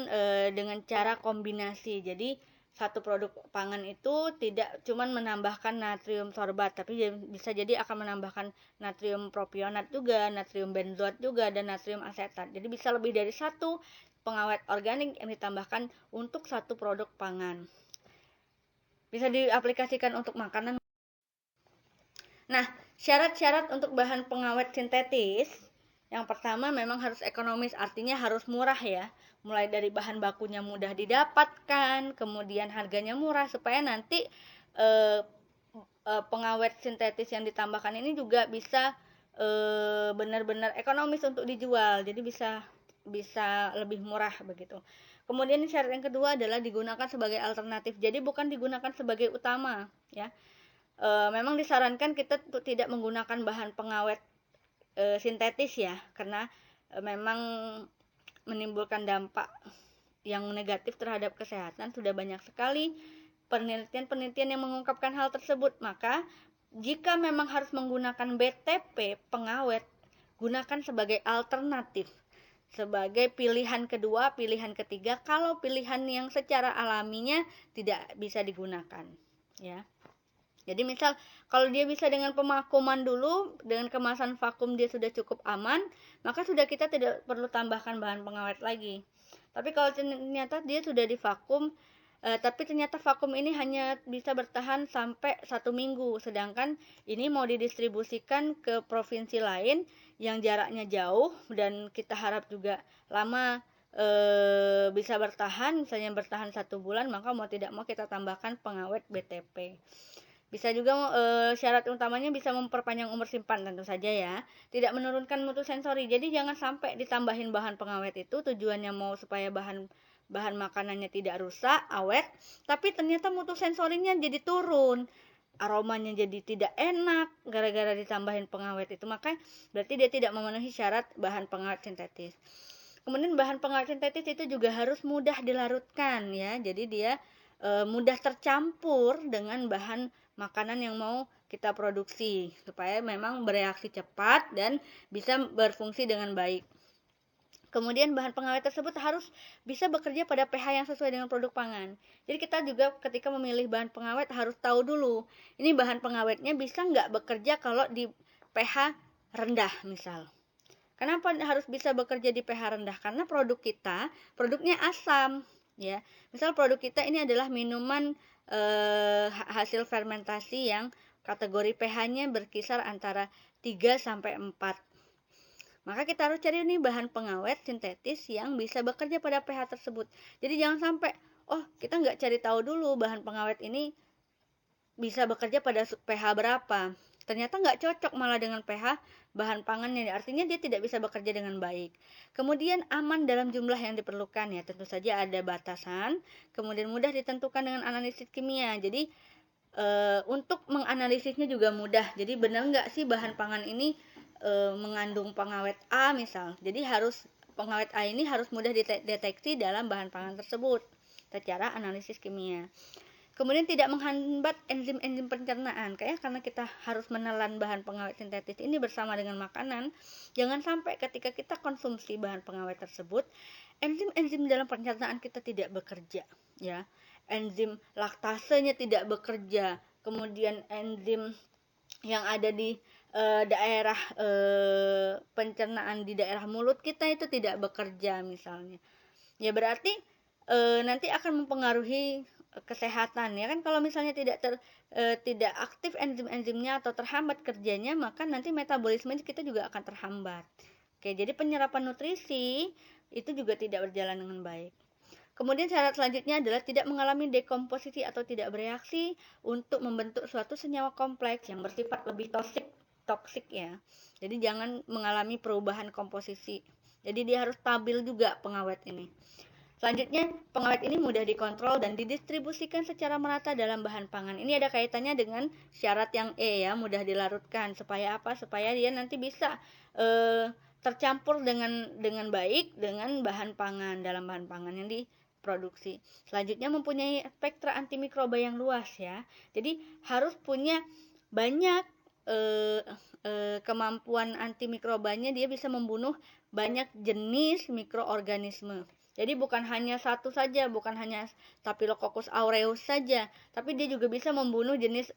dengan cara kombinasi. Jadi satu produk pangan itu tidak cuman menambahkan natrium sorbat, tapi bisa jadi akan menambahkan natrium propionat juga, natrium benzoat juga, dan natrium asetat. Jadi bisa lebih dari satu pengawet organik yang ditambahkan untuk satu produk pangan. Bisa diaplikasikan untuk makanan. Nah, syarat-syarat untuk bahan pengawet sintetis, yang pertama memang harus ekonomis, artinya harus murah ya. Mulai dari bahan bakunya mudah didapatkan, kemudian harganya murah, supaya nanti pengawet sintetis yang ditambahkan ini juga bisa benar-benar ekonomis untuk dijual. Jadi bisa lebih murah begitu. Kemudian syarat yang kedua adalah digunakan sebagai alternatif. Jadi bukan digunakan sebagai utama ya. Memang disarankan kita tidak menggunakan bahan pengawet sintetis ya, karena memang menimbulkan dampak yang negatif terhadap kesehatan. Sudah banyak sekali penelitian-penelitian yang mengungkapkan hal tersebut. Maka jika memang harus menggunakan BTP pengawet, gunakan sebagai alternatif, sebagai pilihan kedua, pilihan ketiga, kalau pilihan yang secara alaminya tidak bisa digunakan ya. Jadi misal kalau dia bisa dengan pemakuman dulu, dengan kemasan vakum dia sudah cukup aman, maka sudah kita tidak perlu tambahkan bahan pengawet lagi. Tapi kalau ternyata dia sudah divakum, tapi ternyata vakum ini hanya bisa bertahan sampai 1 minggu, sedangkan ini mau didistribusikan ke provinsi lain yang jaraknya jauh dan kita harap juga lama bisa bertahan, misalnya bertahan 1 bulan, maka mau tidak mau kita tambahkan pengawet BTP. Bisa juga syarat utamanya bisa memperpanjang umur simpan tentu saja ya. Tidak menurunkan mutu sensori. Jadi jangan sampai ditambahin bahan pengawet itu tujuannya mau supaya bahan makanannya tidak rusak, awet, tapi ternyata mutu sensorinya jadi turun. Aromanya jadi tidak enak gara-gara ditambahin pengawet itu. Maka berarti dia tidak memenuhi syarat bahan pengawet sintetis. Kemudian bahan pengawet sintetis itu juga harus mudah dilarutkan ya. Jadi dia mudah tercampur dengan bahan makanan yang mau kita produksi supaya memang bereaksi cepat dan bisa berfungsi dengan baik. Kemudian bahan pengawet tersebut harus bisa bekerja pada pH yang sesuai dengan produk pangan. Jadi kita juga ketika memilih bahan pengawet harus tahu dulu, ini bahan pengawetnya bisa nggak bekerja kalau di pH rendah misal. Kenapa harus bisa bekerja di pH rendah? Karena produk kita, produknya asam ya. Misal produk kita ini adalah minuman hasil fermentasi yang kategori pH-nya berkisar antara 3 sampai 4. Maka kita harus cari nih bahan pengawet sintetis yang bisa bekerja pada pH tersebut. Jadi jangan sampai kita nggak cari tahu dulu bahan pengawet ini bisa bekerja pada pH berapa. Ternyata nggak cocok malah dengan pH bahan pangannya, artinya dia tidak bisa bekerja dengan baik. Kemudian aman dalam jumlah yang diperlukan ya, tentu saja ada batasan. Kemudian mudah ditentukan dengan analisis kimia. Jadi untuk menganalisisnya juga mudah. Jadi benar nggak sih bahan pangan ini mengandung pengawet A misal. Jadi pengawet A ini harus mudah dideteksi dalam bahan pangan tersebut secara analisis kimia. Kemudian tidak menghambat enzim-enzim pencernaan, karena kita harus menelan bahan pengawet sintetis ini bersama dengan makanan. Jangan sampai ketika kita konsumsi bahan pengawet tersebut, enzim-enzim dalam pencernaan kita tidak bekerja, ya. Enzim laktasenya tidak bekerja, kemudian enzim yang ada di daerah pencernaan di daerah mulut kita itu tidak bekerja misalnya. Ya berarti nanti akan mempengaruhi kesehatan ya kan. Kalau misalnya tidak aktif enzim-enzimnya atau terhambat kerjanya, maka nanti metabolisme kita juga akan terhambat. Oke, jadi penyerapan nutrisi itu juga tidak berjalan dengan baik. Kemudian syarat selanjutnya adalah tidak mengalami dekomposisi atau tidak bereaksi untuk membentuk suatu senyawa kompleks yang bersifat lebih toksik ya. Jadi jangan mengalami perubahan komposisi. Jadi dia harus stabil juga pengawet ini. Selanjutnya, pengawet ini mudah dikontrol dan didistribusikan secara merata dalam bahan pangan. Ini ada kaitannya dengan syarat yang E ya, mudah dilarutkan. Supaya apa? Supaya dia nanti bisa tercampur dengan baik dengan bahan pangan, dalam bahan pangan yang diproduksi. Selanjutnya, mempunyai spektra antimikroba yang luas ya. Jadi harus punya banyak kemampuan antimikrobanya, dia bisa membunuh banyak jenis mikroorganisme. Jadi bukan hanya satu saja, bukan hanya Staphylococcus aureus saja, tapi dia juga bisa membunuh jenis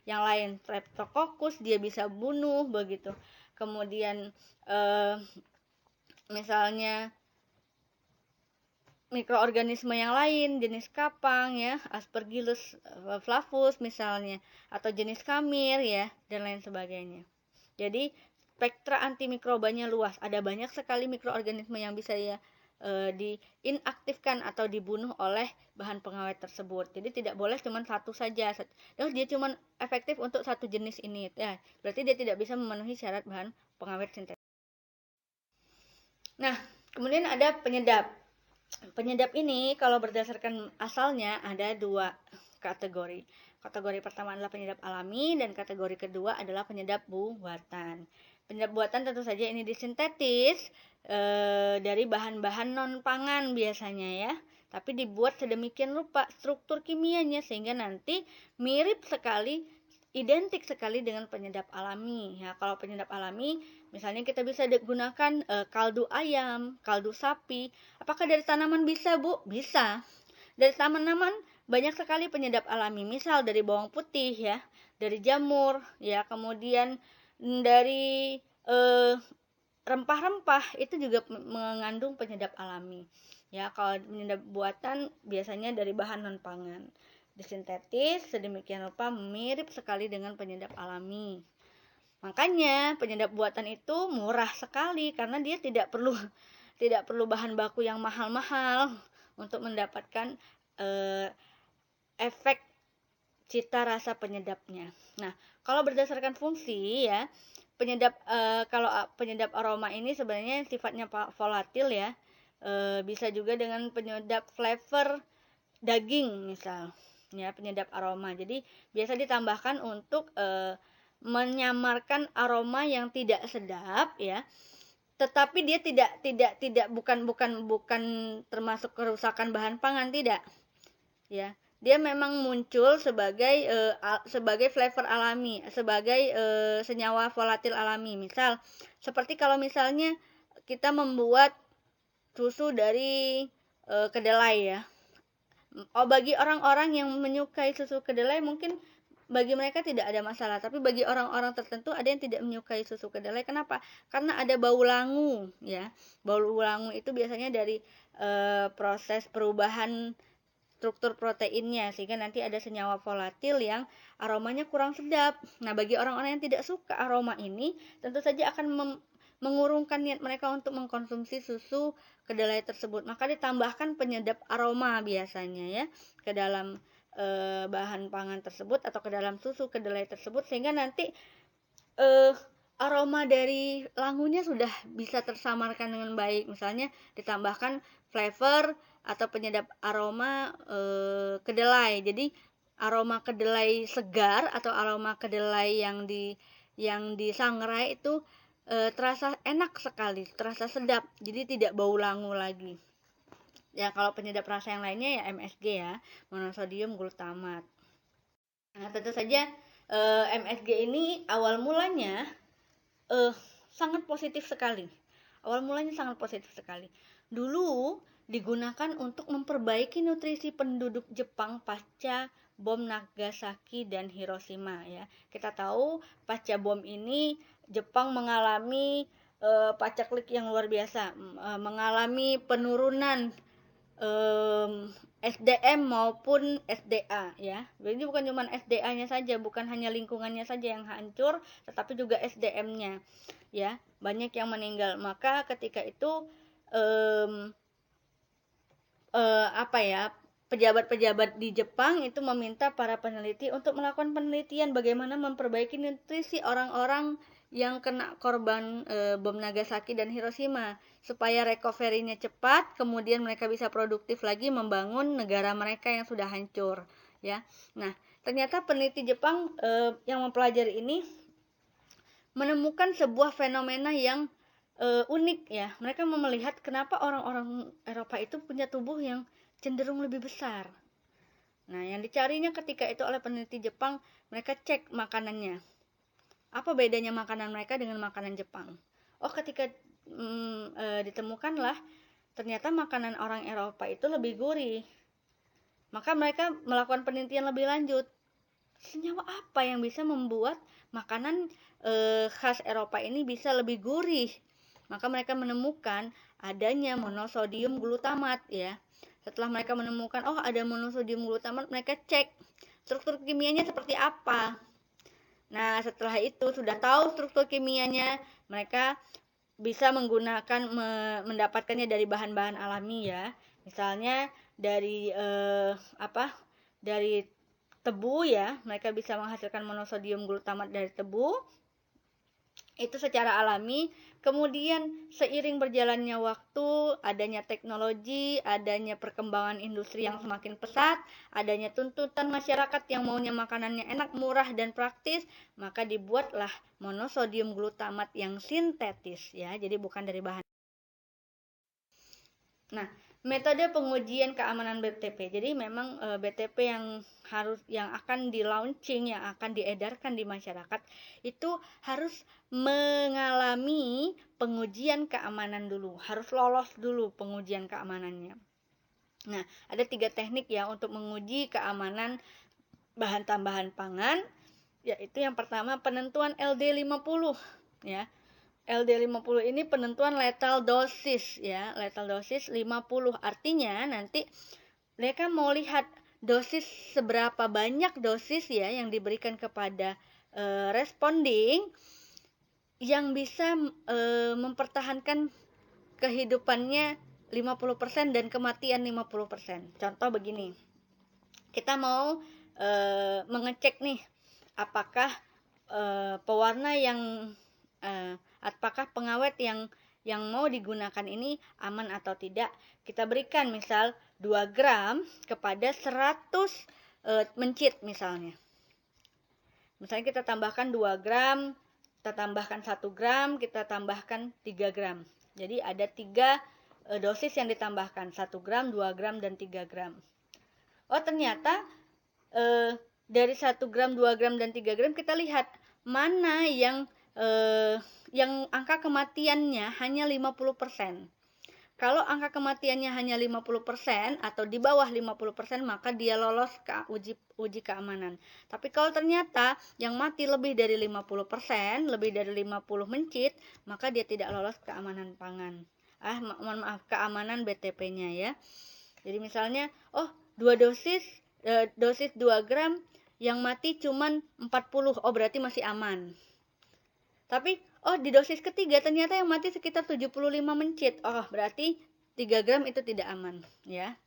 yang lain. Streptococcus dia bisa bunuh begitu. Kemudian misalnya mikroorganisme yang lain, jenis kapang ya, Aspergillus flavus misalnya, atau jenis kamir ya, dan lain sebagainya. Jadi spektra antimikrobanya luas, ada banyak sekali mikroorganisme yang bisa ya diinaktifkan atau dibunuh oleh bahan pengawet tersebut. Jadi tidak boleh cuma satu saja. Terus dia cuma efektif untuk satu jenis ini, ya berarti dia tidak bisa memenuhi syarat bahan pengawet sintetis. Nah, kemudian ada penyedap. Penyedap ini kalau berdasarkan asalnya ada dua kategori. Kategori pertama adalah penyedap alami dan kategori kedua adalah penyedap buatan. Penyedap buatan tentu saja ini disintetis dari bahan-bahan non-pangan biasanya ya, tapi dibuat sedemikian rupa struktur kimianya sehingga nanti mirip sekali, identik sekali dengan penyedap alami. Ya, kalau penyedap alami misalnya kita bisa gunakan kaldu ayam, kaldu sapi. Apakah dari tanaman bisa, Bu? Bisa. Dari tanaman banyak sekali penyedap alami. Misal dari bawang putih ya, dari jamur ya, kemudian dari rempah-rempah itu juga mengandung penyedap alami. Ya, kalau penyedap buatan biasanya dari bahan non pangan. Disintetis sedemikian rupa mirip sekali dengan penyedap alami. Makanya penyedap buatan itu murah sekali karena dia tidak perlu bahan baku yang mahal-mahal untuk mendapatkan efek cita rasa penyedapnya. Nah, kalau berdasarkan fungsi ya, penyedap kalau penyedap aroma ini sebenarnya sifatnya volatil ya. Bisa juga dengan penyedap flavor daging misal, ya penyedap aroma. Jadi biasa ditambahkan untuk menyamarkan aroma yang tidak sedap ya. Tetapi dia bukan termasuk kerusakan bahan pangan, tidak. Ya, dia memang muncul sebagai flavor alami, sebagai senyawa volatil alami. Misal seperti kalau misalnya kita membuat susu dari kedelai ya. Bagi orang-orang yang menyukai susu kedelai mungkin bagi mereka tidak ada masalah, tapi bagi orang-orang tertentu ada yang tidak menyukai susu kedelai. Kenapa? Karena ada bau langu ya. Bau langu itu biasanya dari proses perubahan struktur proteinnya sehingga nanti ada senyawa volatil yang aromanya kurang sedap. Nah, bagi orang-orang yang tidak suka aroma ini, tentu saja akan mengurungkan niat mereka untuk mengkonsumsi susu kedelai tersebut. Maka ditambahkan penyedap aroma biasanya ya ke dalam bahan pangan tersebut atau ke dalam susu kedelai tersebut sehingga nanti aroma dari langunya sudah bisa tersamarkan dengan baik. Misalnya ditambahkan flavor atau penyedap aroma kedelai. Jadi aroma kedelai segar atau aroma kedelai yang disangrai itu terasa enak sekali, terasa sedap. Jadi tidak bau langu lagi. Ya, kalau penyedap rasa yang lainnya ya MSG ya, monosodium glutamat. Nah, tentu saja MSG ini awal mulanya sangat positif sekali. Awal mulanya sangat positif sekali. Dulu digunakan untuk memperbaiki nutrisi penduduk Jepang pasca bom Nagasaki dan Hiroshima ya. Kita tahu pasca bom ini Jepang mengalami pacaklik yang luar biasa, mengalami penurunan SDM maupun SDA ya. Jadi bukan cuma SDA-nya saja, bukan hanya lingkungannya saja yang hancur, tetapi juga SDM-nya ya. Banyak yang meninggal. Maka ketika itu pejabat-pejabat di Jepang itu meminta para peneliti untuk melakukan penelitian bagaimana memperbaiki nutrisi orang-orang yang kena korban bom Nagasaki dan Hiroshima, supaya recovery-nya cepat, kemudian mereka bisa produktif lagi membangun negara mereka yang sudah hancur, ya. Nah, ternyata peneliti Jepang yang mempelajari ini menemukan sebuah fenomena yang unik, ya. Mereka melihat kenapa orang-orang Eropa itu punya tubuh yang cenderung lebih besar. Nah, yang dicarinya ketika itu oleh peneliti Jepang, mereka cek makanannya. Apa bedanya makanan mereka dengan makanan Jepang? Oh, ketika ditemukanlah ternyata makanan orang Eropa itu lebih gurih. Maka mereka melakukan penelitian lebih lanjut. Senyawa apa yang bisa membuat makanan khas Eropa ini bisa lebih gurih? Maka mereka menemukan adanya monosodium glutamat, ya. Setelah mereka menemukan, oh ada monosodium glutamat, mereka cek struktur kimianya seperti apa. Nah, setelah itu sudah tahu struktur kimianya, mereka bisa mendapatkannya dari bahan-bahan alami, ya. Misalnya dari dari tebu, ya. Mereka bisa menghasilkan monosodium glutamat dari tebu. Itu secara alami. Kemudian seiring berjalannya waktu, adanya teknologi, adanya perkembangan industri yang semakin pesat, adanya tuntutan masyarakat yang maunya makanannya enak, murah, dan praktis, maka dibuatlah monosodium glutamat yang sintetis, ya. Jadi bukan dari bahan. Nah, metode pengujian keamanan BTP. Jadi memang BTP yang akan di-launching, yang akan diedarkan di masyarakat itu harus mengalami pengujian keamanan dulu, harus lolos dulu pengujian keamanannya. Nah, ada 3 teknik ya untuk menguji keamanan bahan tambahan pangan, yaitu yang pertama penentuan LD50, ya. LD50 ini penentuan lethal dosis, ya. Lethal dosis 50. Artinya nanti mereka mau lihat dosis seberapa banyak dosis, ya, yang diberikan kepada responding yang bisa mempertahankan kehidupannya 50% dan kematian 50%. Contoh begini. Kita mau mengecek nih apakah pewarna yang apakah pengawet yang mau digunakan ini aman atau tidak. Kita berikan misal 2 gram kepada 100 mencit misalnya. Misalnya kita tambahkan 2 gram, kita tambahkan 1 gram, kita tambahkan 3 gram. Jadi ada 3 dosis yang ditambahkan, 1 gram, 2 gram, dan 3 gram. Oh, ternyata dari 1 gram, 2 gram, dan 3 gram kita lihat mana yang angka kematiannya hanya 50%. Kalau angka kematiannya hanya 50% atau di bawah 50%, maka dia lolos ke uji keamanan. Tapi kalau ternyata yang mati lebih dari 50%, lebih dari 50 mencit, maka dia tidak lolos keamanan pangan. Mohon maaf, keamanan BTP-nya, ya. Jadi misalnya, oh 2 dosis 2 gram yang mati cuman 40, oh berarti masih aman. Tapi di dosis ketiga ternyata yang mati sekitar 75 mencit. Oh, berarti 3 gram itu tidak aman, ya.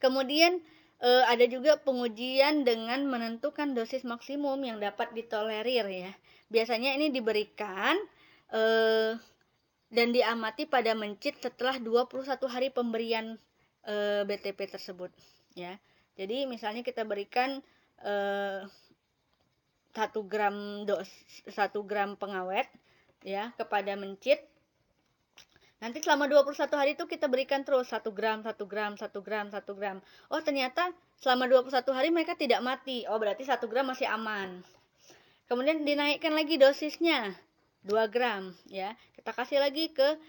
Kemudian ada juga pengujian dengan menentukan dosis maksimum yang dapat ditolerir, ya. Biasanya ini diberikan dan diamati pada mencit setelah 21 hari pemberian BTP tersebut, ya. Jadi misalnya kita berikan 1 gram pengawet, ya, kepada mencit. Nanti selama 21 hari itu kita berikan terus 1 gram, 1 gram, 1 gram, 1 gram. Oh, ternyata selama 21 hari mereka tidak mati. Oh, berarti 1 gram masih aman. Kemudian dinaikkan lagi dosisnya 2 gram, ya. Kita kasih lagi ke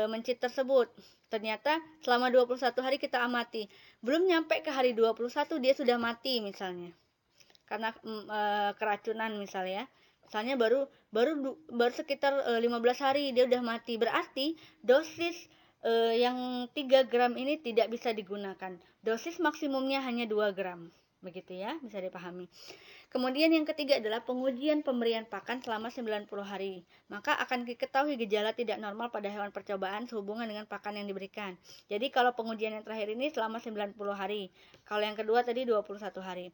mencit tersebut. Ternyata selama 21 hari kita amati. Belum nyampe ke hari 21 dia sudah mati misalnya. Karena keracunan misalnya. Misalnya baru sekitar 15 hari dia udah mati. Berarti dosis yang 3 gram ini tidak bisa digunakan. Dosis maksimumnya hanya 2 gram. Begitu, ya, bisa dipahami. Kemudian yang ketiga adalah pengujian pemberian pakan selama 90 hari. Maka akan diketahui gejala tidak normal pada hewan percobaan sehubungan dengan pakan yang diberikan. Jadi kalau pengujian yang terakhir ini selama 90 hari. Kalau yang kedua tadi 21 hari.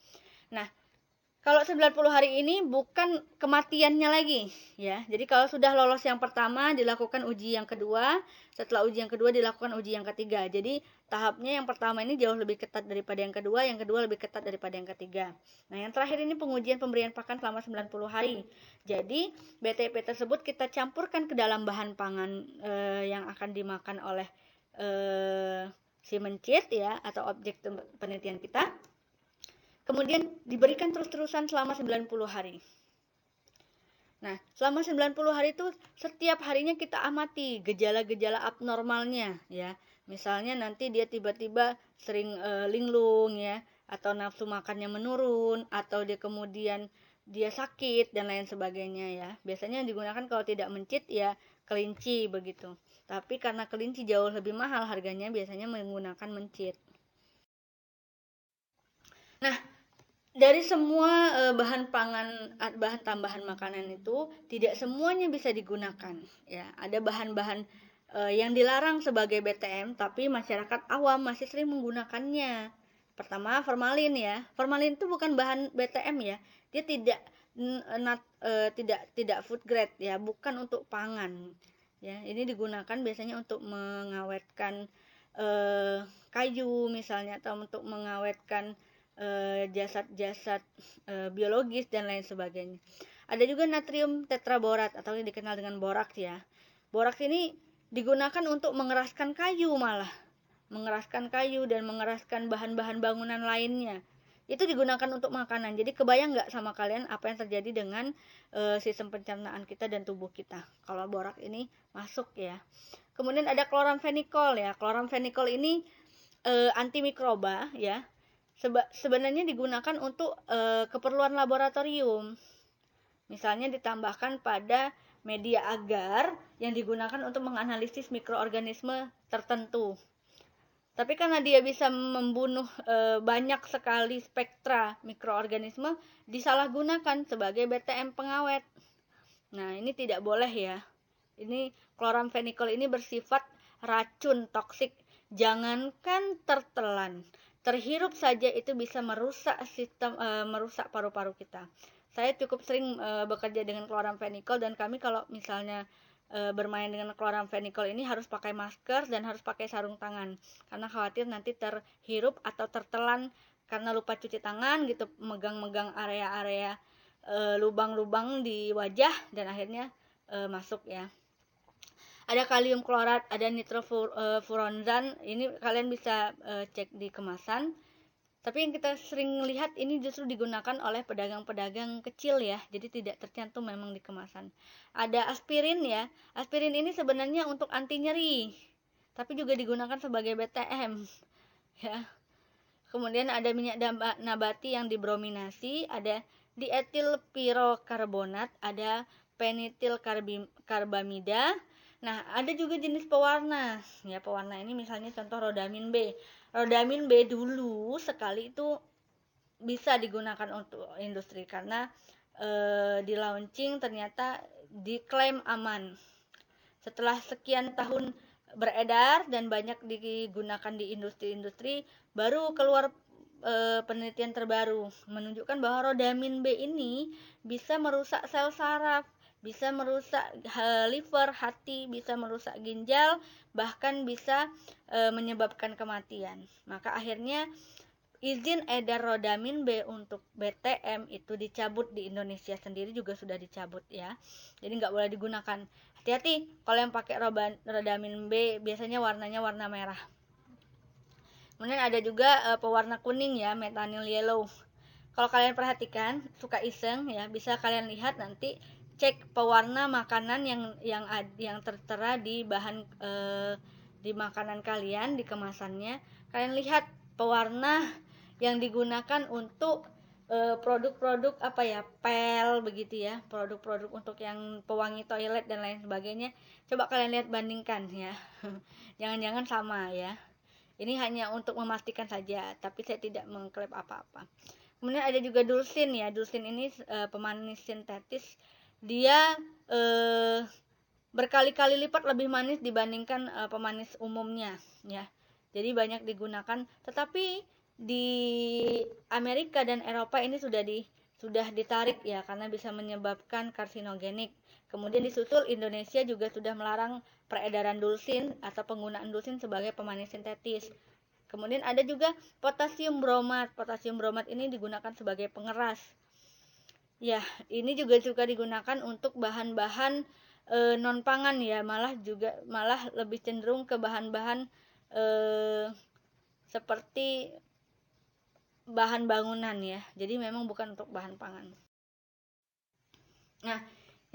Nah, Kalau 90 hari ini bukan kematiannya lagi, ya. Jadi kalau sudah lolos yang pertama, dilakukan uji yang kedua, setelah uji yang kedua dilakukan uji yang ketiga. Jadi tahapnya yang pertama ini jauh lebih ketat daripada yang kedua lebih ketat daripada yang ketiga. Nah, yang terakhir ini pengujian pemberian pakan selama 90 hari. Jadi BTP tersebut kita campurkan ke dalam bahan pangan yang akan dimakan oleh si mencit ya, atau objek penelitian kita. Kemudian diberikan terus-terusan selama 90 hari. Nah, selama 90 hari itu setiap harinya kita amati gejala-gejala abnormalnya ya. Misalnya nanti dia tiba-tiba sering linglung ya, atau nafsu makannya menurun, atau dia kemudian dia sakit dan lain sebagainya ya. Biasanya yang digunakan kalau tidak mencit ya kelinci begitu. Tapi karena kelinci jauh lebih mahal harganya, biasanya menggunakan mencit. Nah, dari semua bahan pangan, bahan tambahan makanan itu tidak semuanya bisa digunakan ya. Ada bahan-bahan yang dilarang sebagai BTM tapi masyarakat awam masih sering menggunakannya. Pertama, formalin ya. Formalin itu bukan bahan BTM ya. Dia tidak food grade ya, bukan untuk pangan. Ya, ini digunakan biasanya untuk mengawetkan kayu misalnya, atau untuk mengawetkan jasad-jasad biologis dan lain sebagainya. Ada juga natrium tetraborat atau yang dikenal dengan boraks ya. Boraks ini digunakan untuk mengeraskan kayu, malah mengeraskan kayu dan mengeraskan bahan-bahan bangunan lainnya. Itu digunakan untuk makanan. Jadi kebayang nggak sama kalian apa yang terjadi dengan sistem pencernaan kita dan tubuh kita kalau boraks ini masuk ya. Kemudian ada kloramfenikol ya. Kloramfenikol ini antimikroba ya. Sebenarnya digunakan untuk keperluan laboratorium. Misalnya ditambahkan pada media agar yang digunakan untuk menganalisis mikroorganisme tertentu. Tapi karena dia bisa membunuh banyak sekali spektra mikroorganisme, disalahgunakan sebagai BTM pengawet. Nah, ini tidak boleh ya. Ini kloramfenikol ini bersifat racun toksik. Jangankan tertelan, terhirup saja itu bisa merusak merusak paru-paru kita. Saya cukup sering bekerja dengan kloramfenikol, dan kami kalau misalnya bermain dengan kloramfenikol ini harus pakai masker dan harus pakai sarung tangan karena khawatir nanti terhirup atau tertelan karena lupa cuci tangan gitu, megang-megang area-area lubang-lubang di wajah dan akhirnya masuk ya. Ada kalium klorat, ada nitrofuranzan. Ini kalian bisa cek di kemasan. Tapi yang kita sering lihat ini justru digunakan oleh pedagang-pedagang kecil ya. Jadi tidak tercantum memang di kemasan. Ada aspirin ya. Aspirin ini sebenarnya untuk anti nyeri, tapi juga digunakan sebagai BTM ya. Kemudian ada minyak nabati yang dibrominasi, ada dietil pirokarbonat, ada penitil karbamida. Nah, ada juga jenis pewarna. Ya, pewarna ini misalnya contoh rodamin B. Rodamin B dulu sekali itu bisa digunakan untuk industri karena di launching ternyata diklaim aman. Setelah sekian tahun beredar dan banyak digunakan di industri-industri, baru keluar penelitian terbaru menunjukkan bahwa rodamin B ini bisa merusak sel saraf, bisa merusak liver, hati, bisa merusak ginjal, bahkan bisa menyebabkan kematian. Maka akhirnya izin edar rodamin B untuk BTM itu dicabut. Di Indonesia sendiri juga sudah dicabut ya. Jadi nggak boleh digunakan. Hati-hati kalau yang pakai rodamin B, biasanya warnanya warna merah. Kemudian ada juga pewarna kuning ya, methanol yellow. Kalau kalian perhatikan, suka iseng ya, bisa kalian lihat nanti, cek pewarna makanan yang tertera di bahan di makanan kalian, di kemasannya. Kalian lihat pewarna yang digunakan untuk produk-produk apa ya, pel begitu ya, produk-produk untuk yang pewangi toilet dan lain sebagainya. Coba kalian lihat, bandingkan ya. Jangan-jangan sama ya. Ini hanya untuk memastikan saja, tapi saya tidak mengklaim apa-apa. Kemudian ada juga dulsin ya. Dulsin ini pemanis sintetis. Dia berkali-kali lipat lebih manis dibandingkan pemanis umumnya ya. Jadi banyak digunakan, tetapi di Amerika dan Eropa ini sudah ditarik ya karena bisa menyebabkan karsinogenik. Kemudian disusul Indonesia juga sudah melarang peredaran dulsin atau penggunaan dulsin sebagai pemanis sintetis. Kemudian ada juga potasium bromat. Potasium bromat ini digunakan sebagai pengeras. Ya, ini juga digunakan untuk bahan-bahan non pangan ya, malah lebih cenderung ke bahan-bahan seperti bahan bangunan ya. Jadi memang bukan untuk bahan pangan. Nah,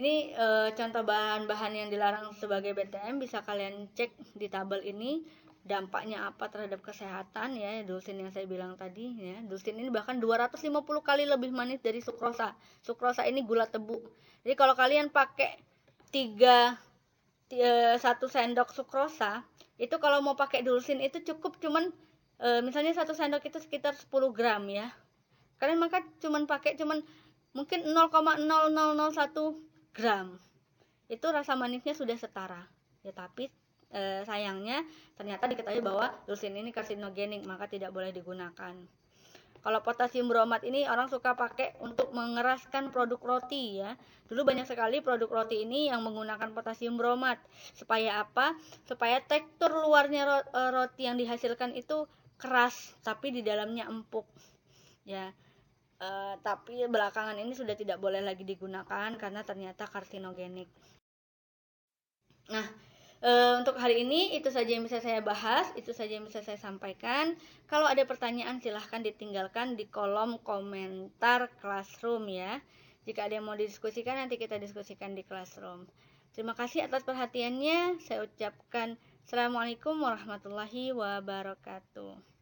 ini contoh bahan-bahan yang dilarang sebagai BTM bisa kalian cek di tabel ini dampaknya apa terhadap kesehatan ya. Dulsin yang saya bilang tadi ya. Dulsin ini bahkan 250 kali lebih manis dari sukrosa. Sukrosa ini gula tebu. Jadi kalau kalian pakai 1 sendok sukrosa, itu kalau mau pakai dulsin itu cukup cuman misalnya 1 sendok itu sekitar 10 gram ya. Kalian maka cuman mungkin 0,0001 gram. Itu rasa manisnya sudah setara. Ya tapi sayangnya ternyata diketahui bahwa dulsin ini karsinogenik, maka tidak boleh digunakan. Kalau potasium bromat ini orang suka pakai untuk mengeraskan produk roti ya. Dulu banyak sekali produk roti ini yang menggunakan potasium bromat. Supaya apa? Supaya tekstur luarnya roti yang dihasilkan itu keras, tapi di dalamnya empuk. Ya. Tapi belakangan ini sudah tidak boleh lagi digunakan karena ternyata karsinogenik. Nah, untuk hari ini itu saja yang bisa saya bahas, itu saja yang bisa saya sampaikan. Kalau ada pertanyaan silahkan ditinggalkan di kolom komentar Classroom ya. Jika ada yang mau didiskusikan nanti kita diskusikan di Classroom. Terima kasih atas perhatiannya. Saya ucapkan Assalamualaikum warahmatullahi wabarakatuh.